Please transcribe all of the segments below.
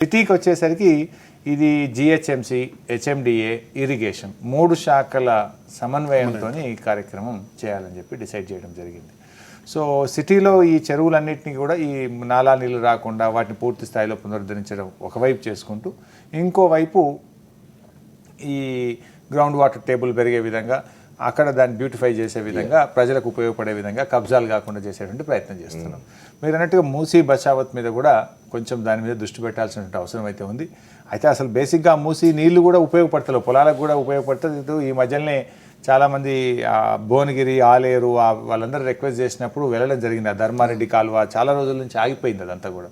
సిటీకి వచ్చేసరికి ఇది జిహెచ్ఎంసి, హెచ్ఎండిఏ, ఇరిగేషన్ 3 శాఖల సమన్వయంతో ఈ కార్యక్రమం చేయాలని చెప్పి డిసైడ్ చేయడం జరిగింది. సో సిటీలో ఈ చెరువులన్నింటినీ కూడా ఈ నాలా నీళ్ళు రాకుండా వాటిని పూర్తి స్థాయిలో పునరుద్ధరించడం ఒకవైపు చేసుకుంటూ, ఇంకోవైపు ఈ గ్రౌండ్ వాటర్ టేబుల్ పెరిగే విధంగా, అక్కడ దాన్ని బ్యూటిఫై చేసే విధంగా, ప్రజలకు ఉపయోగపడే విధంగా, కబ్జాలు కాకుండా చేసేటువంటి ప్రయత్నం చేస్తున్నాం. మీరు అన్నట్టుగా మూసీ బచావత్ మీద కూడా కొంచెం దాని మీద దృష్టి పెట్టాల్సినటువంటి అవసరం అయితే ఉంది. అయితే అసలు బేసిక్గా మూసీ నీళ్లు కూడా ఉపయోగపడతలేవు, పొలాలకు కూడా ఉపయోగపడుతుంది. ఈ మధ్యలోనే చాలామంది భువనగిరి, ఆలేరు వాళ్ళందరూ రిక్వెస్ట్ చేసినప్పుడు వెళ్ళడం జరిగింది. ఆ ధర్మారెడ్డి కాలువ చాలా రోజుల నుంచి ఆగిపోయింది అదంతా కూడా.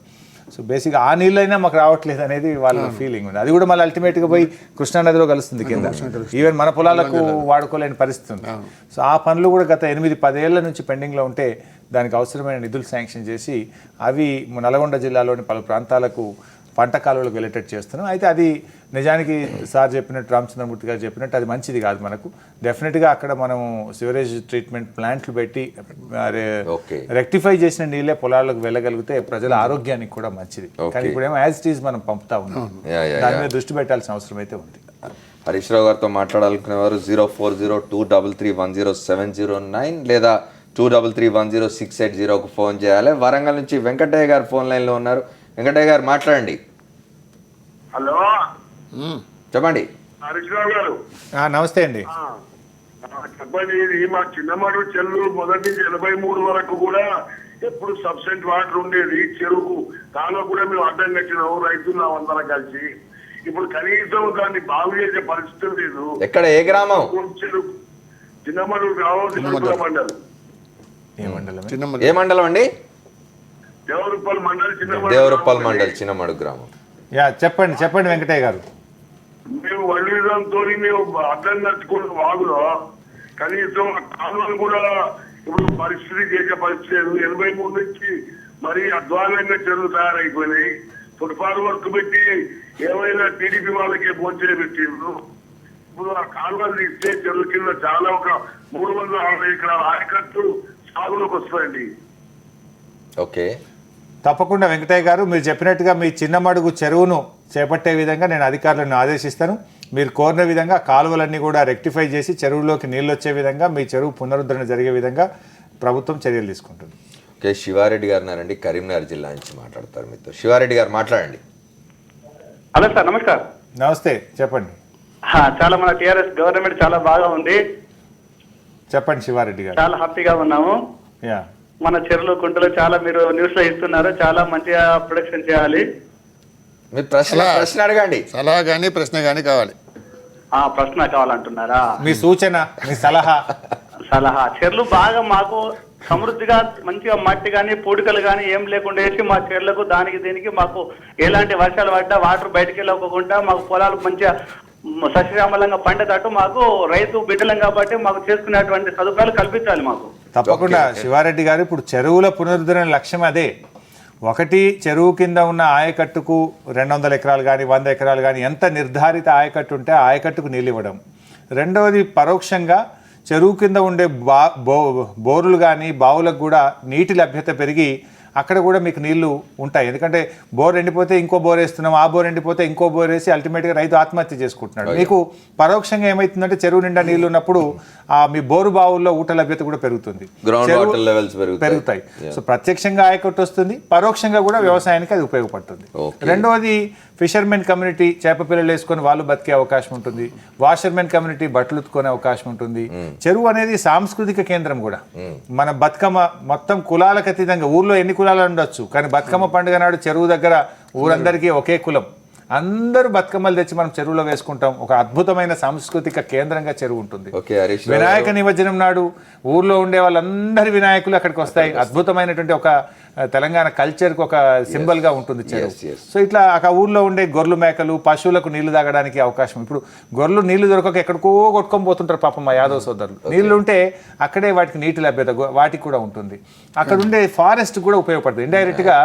సో బేసిక్గా ఆ నీళ్ళైనా మాకు రావట్లేదు అనేది వాళ్ళ ఫీలింగ్ ఉంది. అది కూడా మళ్ళీ అల్టిమేట్గా పోయి కృష్ణానదిలో కలుస్తుంది కింద, ఈవెన్ మన పొలాలకు వాడుకోలేని పరిస్థితి ఉంది. సో ఆ పనులు కూడా గత 8-10 ఏళ్ల నుంచి పెండింగ్లో ఉంటే దానికి అవసరమైన నిధులు శాంక్షన్ చేసి అవి నల్గొండ జిల్లాలోని పలు ప్రాంతాలకు పంట కాలువలకు వెళ్ళేటట్టు చేస్తున్నాం. అయితే అది నిజానికి సార్ చెప్పినట్టు, రామచంద్రమూర్తి గారు చెప్పినట్టు అది మంచిది కాదు. మనకు డెఫినెట్గా అక్కడ మనం సివరేజ్ ట్రీట్మెంట్ ప్లాంట్లు పెట్టి రెక్టిఫై చేసిన నీళ్ళే పొలాలకు వెళ్ళగలిగితే ప్రజల ఆరోగ్యానికి కూడా మంచిది. కానీ ఇప్పుడేమో యాజ్ ఇట్ ఈజ్ మనం పంపుతా ఉన్నాం, దాని మీద దృష్టి పెట్టాల్సిన అవసరం అయితే ఉంది. హరీష్ రావు గారితో మాట్లాడాలనుకునేవారు 040233107009 లేదా 23310680కు ఫోన్ చేయాలి. వరంగల్ నుంచి వెంకటయ్య గారు ఫోన్ లైన్లో ఉన్నారు. వెంకటయ్య గారు మాట్లాడండి. హలో, చెప్పండి. హరీష్ రావు గారు నమస్తే అండి. చెప్పండి. ఇది మా చిన్నమాడు చెల్లు మొదటి నుంచి 83 వరకు కూడా ఎప్పుడు సబ్సెంట్ వాటర్ ఉండేది. చెరువు కాలువ కూడా మేము అడ్డం కట్టినాము, రైతులు అందరం కలిసి. ఇప్పుడు కనీసం దాన్ని బాగు చేసే పరిస్థితి లేదు. ఎక్కడ, ఏ గ్రామం? చెరువు చిన్నమాడు గ్రామం, మండలం. ఏ మండలం అండి? దేవరుప్పల్ మండలం, దేవరుప్పల్ మండలం, చిన్నమాడు గ్రామం. చెప్పండి వెంకటయ్య గారు. మేము వడ్డీతో మేము అడ్డం కట్టుకున్న వాగులో కనీసం కాలువలు కూడా ఇప్పుడు పరిస్థితి చేసే పరిస్థితి లేదు. 83 నుంచి మరీ అధ్వానంగా చెరువులు తయారైపోయినాయి. ఫుట్పాత్ వర్క్ పెట్టి ఏమైనా టీడీపీ వాళ్ళకే భోజనం పెట్టిండ్రు. ఇప్పుడు ఆ కాలువలు తీస్తే చెరువు కింద చాలా ఒక 360 ఎకరాల ఆయకట్టు సాగులోకి వస్తాయండి. ఓకే, తప్పకుండా వెంకటయ్య గారు, మీరు చెప్పినట్టుగా మీ చిన్నమడుగు చెరువును చేపట్టే విధంగా నేను అధికారులను ఆదేశిస్తాను. మీరు కోరిన విధంగా కాలువలన్నీ కూడా రెక్టిఫై చేసి చెరువులోకి నీళ్ళు వచ్చే విధంగా, మీ చెరువు పునరుద్ధరణ జరిగే విధంగా ప్రభుత్వం చర్యలు తీసుకుంటుంది. ఓకే, శివారెడ్డి గారు ఉన్నారండి, కరీంనగర్ జిల్లా నుంచి మాట్లాడతారు మీతో. శివారెడ్డి గారు మాట్లాడండి. హలో సార్, నమస్కారం. నమస్తే, చెప్పండి. చాలా మన టీఆర్ఎస్ గవర్నమెంట్ చాలా బాగా ఉంది. చెప్పండి శివారెడ్డి గారు. చాలా హ్యాపీగా ఉన్నాము. మన చెరువులు, కుంటలు చాలా మీరు న్యూస్ లో ఇస్తున్నారు. చాలా మంచిగా ప్రొడక్షన్ చేయాలి. మీరు ప్రశ్న అడగండి. సలహా కానీ ప్రశ్న కానీ కావాలి. ప్రశ్న కావాలంటున్నారా? మీ సూచన, మీ సలహా. చెరువులు బాగా మాకు సమృద్ధిగా మంచిగా మట్టి కానీ పూడికలు కానీ ఏం లేకుండా వేసి మా చెరువులకు దానికి దీనికి మాకు ఎలాంటి వర్షాలు పడ్డా వాటర్ బయటకు వెళ్ళకుండా మాకు పొలాలు మంచిగా సస్యశ్యామలంగా పండేటట్టు మాకు రైతు బిడ్డలం కాబట్టి మాకు చేసుకునేటువంటి సదుపాయాలు కల్పించాలి మాకు. తప్పకుండా శివారెడ్డి గారు, ఇప్పుడు చెరువుల పునరుద్ధరణ లక్ష్యం అదే. ఒకటి, చెరువు కింద ఉన్న ఆయకట్టుకు 200 ఎకరాలు కానీ 100 ఎకరాలు కానీ ఎంత నిర్ధారిత ఆయకట్టు ఉంటే ఆ ఆయకట్టుకు నీళ్ళు ఇవ్వడం. రెండవది, పరోక్షంగా చెరువు కింద ఉండే బోరులు కానీ బావులకు కూడా నీటి లభ్యత పెరిగి అక్కడ కూడా మీకు నీళ్లు ఉంటాయి. ఎందుకంటే బోర్ ఎండిపోతే ఇంకో బోర్ వేస్తున్నాం, ఆ బోర్ ఎండిపోతే ఇంకో బోర్ వేసి అల్టిమేట్గా రైతు ఆత్మహత్య చేసుకుంటున్నాడు. మీకు పరోక్షంగా ఏమవుతుందంటే చెరువు నిండా నీళ్లు ఉన్నప్పుడు మీ బోరు బావుల్లో ఊట లభ్యత కూడా పెరుగుతుంది, పెరుగుతాయి. సో ప్రత్యక్షంగా ఆయకట్టు వస్తుంది, పరోక్షంగా కూడా వ్యవసాయానికి అది ఉపయోగపడుతుంది. రెండవది, ఫిషర్మెన్ కమ్యూనిటీ చేప పిల్లలు వేసుకొని వాళ్ళు బతికే అవకాశం ఉంటుంది. వాషర్మెన్ కమ్యూనిటీ బట్టలు ఉతుకునే అవకాశం ఉంటుంది. చెరువు అనేది సాంస్కృతిక కేంద్రం కూడా. మన బతుకమ్మ మొత్తం కులాలకు అతీతంగా, ఊర్లో ఎన్ని కులాలు ఉండొచ్చు కానీ బతుకమ్మ పండుగ నాడు చెరువు దగ్గర ఊరందరికీ ఒకే కులం, అందరూ బతుకమ్మలు తెచ్చి మనం చెరువులో వేసుకుంటాం. ఒక అద్భుతమైన సాంస్కృతిక కేంద్రంగా చెరువు ఉంటుంది. వినాయక నిమజ్జనం నాడు ఊర్లో ఉండే వాళ్ళందరి వినాయకులు అక్కడికి వస్తాయి. అద్భుతమైనటువంటి ఒక తెలంగాణ కల్చర్కి ఒక సింబల్గా ఉంటుంది చెరువు. సో ఇట్లా ఆ ఊర్లో ఉండే గొర్రెలు, మేకలు, పశువులకు నీళ్లు తాగడానికి అవకాశం. ఇప్పుడు గొర్రెలు నీళ్లు దొరకక ఎక్కడికో కొట్టుకొని పోతుంటారు పాపం మా యాదవ్ సోదరులు. నీళ్లు ఉంటే అక్కడే వాటికి నీటి లభ్యత వాటికి కూడా ఉంటుంది. అక్కడ ఉండే ఫారెస్ట్ కూడా ఉపయోగపడుతుంది. ఇండైరెక్ట్గా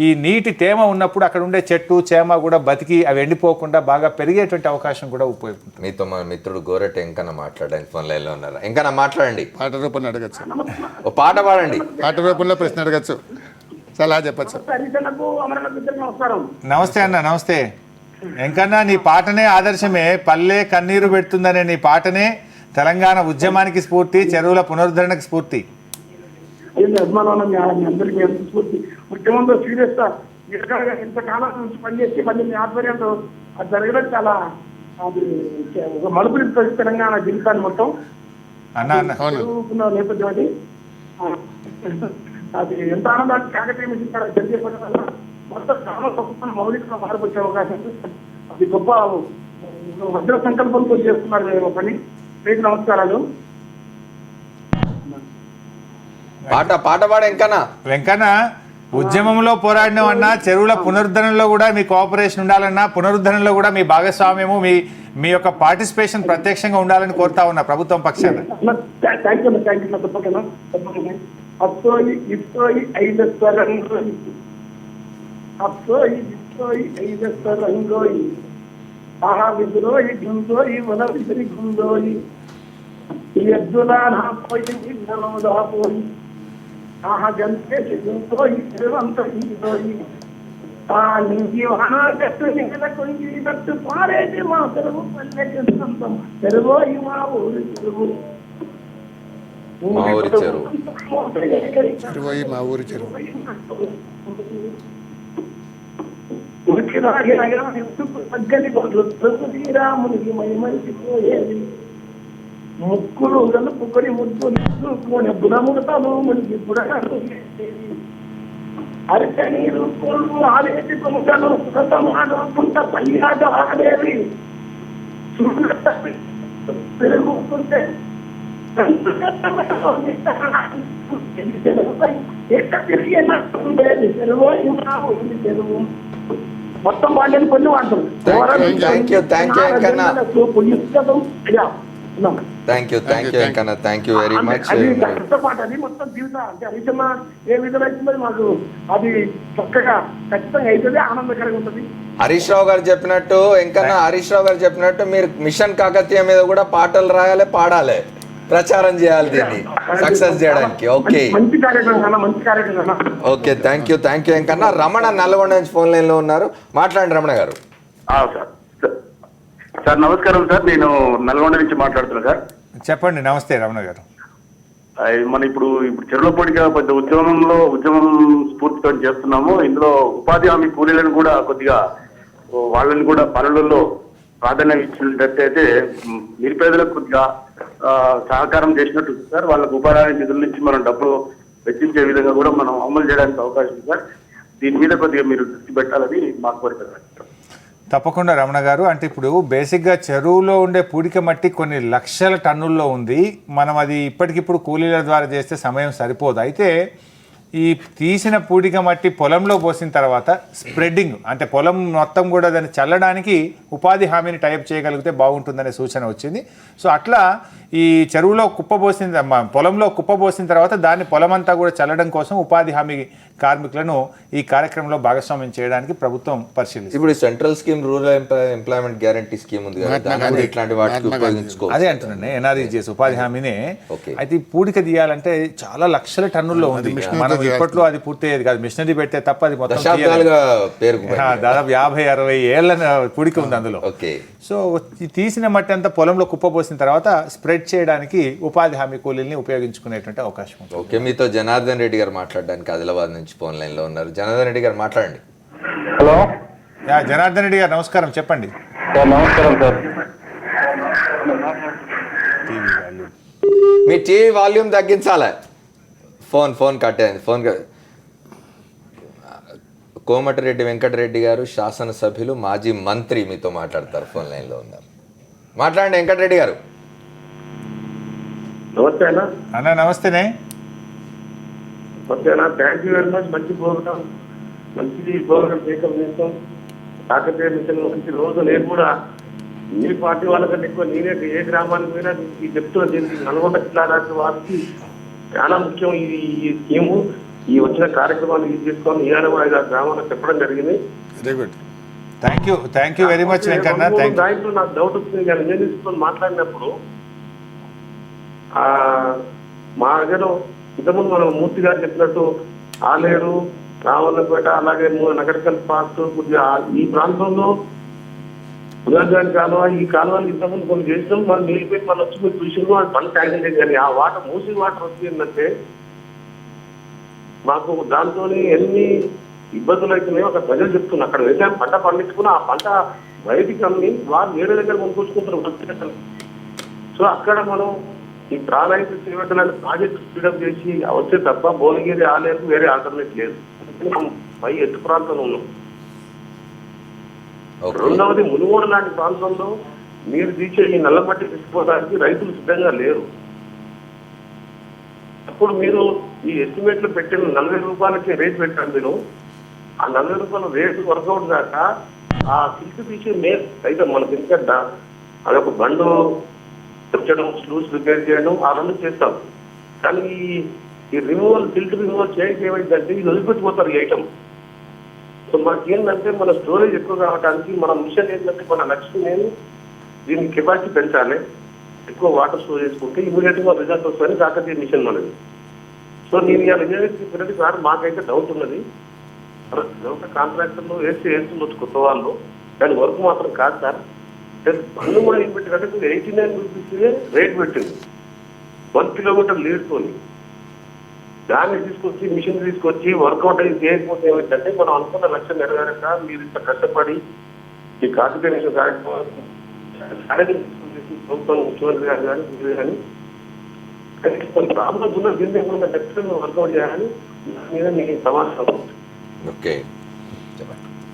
ఈ నీటి తేమ ఉన్నప్పుడు అక్కడ ఉండే చెట్టు చేమ కూడా బతికి అవి ఎండిపోకుండా బాగా పెరిగేటువంటి అవకాశం కూడా ఉపయోగపడుతుంది. మీతో మా మిత్రుడు గోరెట్ ఎంకన్నా మాట్లాడడానికి ఫోన్ లైన్లో ఉన్నారు. ఎంకన్నా మాట్లాడండి. పాట రూపంలో అడగచ్చు, ఓ పాట పాడండి. పాట రూపంలో ప్రశ్న అడగచ్చు. సలహా చెప్పచ్చు సార్. హరిజనకు అమరలకు ఇద్దరికి నమస్కారం. నమస్తే అన్న, నమస్తే. ఎంకన్నా నీ పాటనే ఆదర్శమే, పల్లె కన్నీరు పెడుతుందనే నీ పాటనే తెలంగాణ ఉద్యమానికి స్ఫూర్తి, చెరువుల పునరుద్ధరణకు స్ఫూర్తి. అయ్యింది అభిమానం మీ అందరికీ ఎంత స్ఫూర్తి. ఉద్యమంలో సీరియస్ గా ఇంతకాలం నుంచి పనిచేసి మళ్ళీ మీ ఆధ్వర్యంలో అది జరగడం చాలా అది ఒక మలుపు నింపుతుంది తెలంగాణ జీవితాన్ని మొత్తం. అన్న అన్న చదువుకున్న నేపథ్యం అది. అది ఎంత ఆనందాన్ని కాకతీయ మిషన్ జరిగేపడం వల్ల మొత్తం గ్రామ మౌలిక మార్పు వచ్చే అవకాశం ఉంది. అది గొప్ప వజ్ర సంకల్పంతో చేస్తున్నారు మేము పని. మీకు నమస్కారాలు. పాట పాడ ఎంకన్నా. వెంకన్న, ఉద్యమంలో పోరాడినవన్నా, చెరువుల పునరుద్ధరణలో కూడా మీ కోఆపరేషన్ ఉండాలన్నా, పునరుద్ధరణలో కూడా మీ భాగస్వామ్యము, మీ యొక్క పార్టిసిపేషన్ ప్రత్యక్షంగా ఉండాలని కోరుతా ఉన్నా ప్రభుత్వం పక్షాన. థ్యాంక్ యూ తప్పకుండా. అప్సోయి ఇప్సోయి ఐదస్తరంగోయి, అప్సోయి ఇప్సోయి ఐదస్తరంగోయి, ఆహా విదురోయి గుందోయి వల విసిరి గుందోయి, ఎద్దులా నా పోయి నలోదా పోయి, ఆహా గంతేసి గుందోయి తిరువంత ఇందోయి, ఆ నింగి వానగట్టు నిగల కొంగి గట్టు పారేది మా తెరువు పల్లెకి సొంతం, తెరువోయి మా ఊరి చెరువు, మా ఊరి చెరువు. చెరువు మా ఊరి చెరువు. శ్రీరామునికి మైమరిచిపోయేది, ముక్కులు కలుపుకొని ముద్దుకొని బుడముడతలు మునికి బుడగలు అరిసె నీరు కొలు ఆవేసి కొనుగలు సుఖమాడుకుంట పయ్యాట ఆడేది, పెరుగుతుంటే మొత్తం వాళ్ళని కొన్ని వాడతారు. Thank you Enkanna, thank you very much. అది మొత్తం జీవితం అంటే హరిచన్న ఏ విధంగా అవుతుందో మాకు అది చక్కగా ఖచ్చితంగా అవుతుంది, ఆనందకరంగా ఉంటుంది. హరీష్ రావు గారు చెప్పినట్టు ఎంకన్నా, హరీష్ రావు గారు చెప్పినట్టు మీరు మిషన్ కాకతీయ మీద కూడా పాటలు రాయాలి, పాడాలి, ప్రచారం చేయాలి దీన్ని సక్సెస్ చేయడానికి. ఓకే ఓకే, థ్యాంక్ యూ ఎంకన్నా. రమణ నల్గొండ నుంచి ఫోన్ లైన్ లో ఉన్నారు, మాట్లాడండి రమణ గారు. సార్ నమస్కారం సార్, నేను నల్గొండ నుంచి మాట్లాడుతున్నా సార్. చెప్పండి. నమస్తే రమణ గారు. మనం ఇప్పుడు చెరువులపొడిగా పెద్ద ఉద్యమం స్ఫూర్తితో చేస్తున్నాము. ఇందులో ఉపాధి హామీ కూలీలను కూడా కొద్దిగా వాళ్ళని కూడా పనులలో ప్రాధాన్యం ఇచ్చినట్టయితే నిరుపేదలకు కొద్దిగా సహకారం చేసినట్టు సార్. వాళ్ళకు ఉపాధి నిధుల నుంచి మనం డబ్బులు వెచ్చించే విధంగా కూడా మనం అమలు చేయడానికి అవకాశం ఉంది సార్. దీని మీద కొద్దిగా మీరు దృష్టి పెట్టాలని మాకు కోరిక. తప్పకుండా రమణ గారు. అంటే ఇప్పుడు బేసిక్గా చెరువులో ఉండే పూడిక మట్టి కొన్ని లక్షల టన్నుల్లో ఉంది. మనం అది ఇప్పటికిప్పుడు కూలీల ద్వారా చేస్తే సమయం సరిపోదు. అయితే ఈ తీసిన పూడిక మట్టి పొలంలో పోసిన తర్వాత స్ప్రెడ్డింగ్, అంటే పొలం మొత్తం కూడా దాన్ని చల్లడానికి ఉపాధి హామీని టైప్ చేయగలిగితే బాగుంటుందనే సూచన వచ్చింది. సో అట్లా ఈ చెరువులో పొలంలో కుప్పబోసిన తర్వాత దాన్ని పొలమంతా కూడా చల్లడం కోసం ఉపాధి హామీ కార్మికులను ఈ కార్యక్రమంలో భాగస్వామ్యం చేయడానికి ప్రభుత్వం పరిశీలిస్తుంది. ఇప్పుడు central scheme rural employment guarantee scheme ఉంది కదా, ఇట్లాంటి వాటికి ఉపయోగించుకోవచ్చు. అదే అంటున్నాను, ఎన్ఆర్ఈజీఎస్ ఉపాధి హామీనే. అయితే ఈ పూడిక తీయాలంటే చాలా లక్షల టన్నుల్లో ఉంది. మనం ఇప్పట్లో అది పూర్తయ్యేది కాదు, మిషనరీ పెడితే తప్ప అది మొత్తం దాదాపు 50-60 ఏళ్ల పూడిక ఉంది అందులో. సో తీసిన మట్టి అంతా పొలంలో కుప్పబోసిన తర్వాత స్ప్రెడ్ చేయడానికి ఉపాధి హామీ కూలీల్ని ఉపయోగించుకునేటువంటి అవకాశం ఉంది. ఓకే, మీతో జనార్దన్ రెడ్డి గారు మాట్లాడడానికి ఆదిలాబాద్ నుంచి ఫోన్ లైన్ లో ఉన్నారు. జనార్దన్ రెడ్డి గారు మాట్లాడండి. హలో జనార్దన్ రెడ్డి గారు నమస్కారం, చెప్పండి. నమస్కారం సార్. మీ టీవీ వాల్యూమ్ తగ్గించాలి. ఫోన్ కట్టేయండి. కోమటిరెడ్డి వెంకటరెడ్డి గారు శాసనసభ్యులు, మాజీ మంత్రి మీతో మాట్లాడతారు, ఫోన్ లైన్ లో ఉన్నారు. మాట్లాడండి వెంకటరెడ్డి గారు. నమస్తే అన్న. నమస్తేనే. Thank you very much. మంచి ప్రోగ్రామ్ చేస్తాం. కాకతీయ మిషన్ మంచి రోజు నేను కూడా మీ పార్టీ వాళ్ళకంటే ఎక్కువ నేనే ఏ గ్రామానికి పోయినా ఈ చెప్తున్నా. నల్గొండ జిల్లా రాష్ట్ర వారికి చాలా ముఖ్యం ఈ స్కీము. ఈ వచ్చిన కార్యక్రమాన్ని యూజ్ చేసుకొని గ్రామాలకు చెప్పడం జరిగింది. Very good, thank you very much Venkanna. దాంట్లో నాకు డౌట్ వచ్చింది. కానీ నేను తీసుకొని మాట్లాడినప్పుడు మా దగ్గర ఇంతకుముందు మనం మూర్తి గారు చెప్పినట్టు ఆలేరు రావణపేట అలాగే నగరికల్ పార్క్ కొద్దిగా ఈ ప్రాంతంలో ఉదాహరణ కాలువ ఈ కాలువలు ఇంతకుముందు కొన్ని చేసినాం మనం నిలిపోయి మనం వచ్చి మీరు చూసినాం అది పని ట్యాంక్ కానీ ఆ వాటర్ మూసి వాటర్ వచ్చిందంటే మాకు దాంతో ఎన్ని ఇబ్బందులు అవుతున్నాయో అక్కడ ప్రజలు చెప్తున్నారు. అక్కడ వ్యవసాయం పంట పండించుకుని ఆ పంట బయటికి అమ్మి వాళ్ళు వేరే దగ్గర కొనుక్కొచ్చుకుంటారు. సో అక్కడ మనం ఈ ప్రాణాయిత చేపట్టాలని ప్రాజెక్ట్ స్పీడప్ చేసి వచ్చే తప్ప భువనగిరి ఆలయానికి వేరే ఆల్టర్నేట్ లేదు. మనం పై ఎత్తు ప్రాంతంలో ఉన్నాం. రెండవది మునుగోడు లాంటి ప్రాంతంలో మీరు తీసే ఈ నల్లమట్టి తీసుకోవడానికి రైతులు సిద్ధంగా లేరు. అప్పుడు మీరు ఈ ఎస్టిమేట్లు పెట్టిన 40 రూపాయలకి రేట్ పెట్టారు. మీరు ఆ 40 రూపాయల రేటు వర్కౌట్ కాక ఆ సిల్క్ తీసే మేలు అయితే మనకి ఎందుకంటే అదొక బండు పెట్టడం స్లూస్ రిపేర్ చేయడం ఆ రెండు చేస్తాం. కానీ ఈ రిమూవల్ సిల్క్ రిమూవల్ చేయడం ఏమైందంటే ఇది వదిలిపెట్టిపోతారు ఈ ఐటమ్. సో మనకి ఏంటంటే మన స్టోరేజ్ ఎక్కువ కావడానికి మన మిషన్ ఏంటంటే మన లక్ష్యం నేను దీని కెపాసిటీ పెంచాలి, ఎక్కువ వాటర్ స్టోర్ చేసుకుంటే ఇమీడియట్ గా రిజల్ట్ వస్తుంది కాకతీయ మిషన్ మనది. సో నేను ఇవాళ ఇంజనీరింగ్ చెప్పినట్టు సార్ మాకైతే డౌట్ ఉన్నది. కాంట్రాక్టర్లు వేస్తున్నారు కొత్త వాళ్ళు, దాని వర్క్ మాత్రం కాదు సార్. పన్ను కూడా ఏం పెట్టినట్టు 89 రూపీస్ రేట్ పెట్టింది 1 కిలోమీటర్ లీడ్తోని. దాన్ని తీసుకొచ్చి మిషన్ తీసుకొచ్చి వర్కౌట్ అయ్యి చేయకపోతే ఏమిటంటే మనం అనుకున్న లక్ష్యం నెరవేరక మీరు ఇంత కష్టపడి ఈ కాకతీయ మిషన్ కార్యక్రమం ప్రభుత్వం ముఖ్యమంత్రి గారు కానీ మీరు కానీ కొన్ని ప్రాబ్లమ్స్ ఉన్న దీన్ని వర్కౌట్ చేయాలని దాని మీద మీకు సమాచారం. Okay,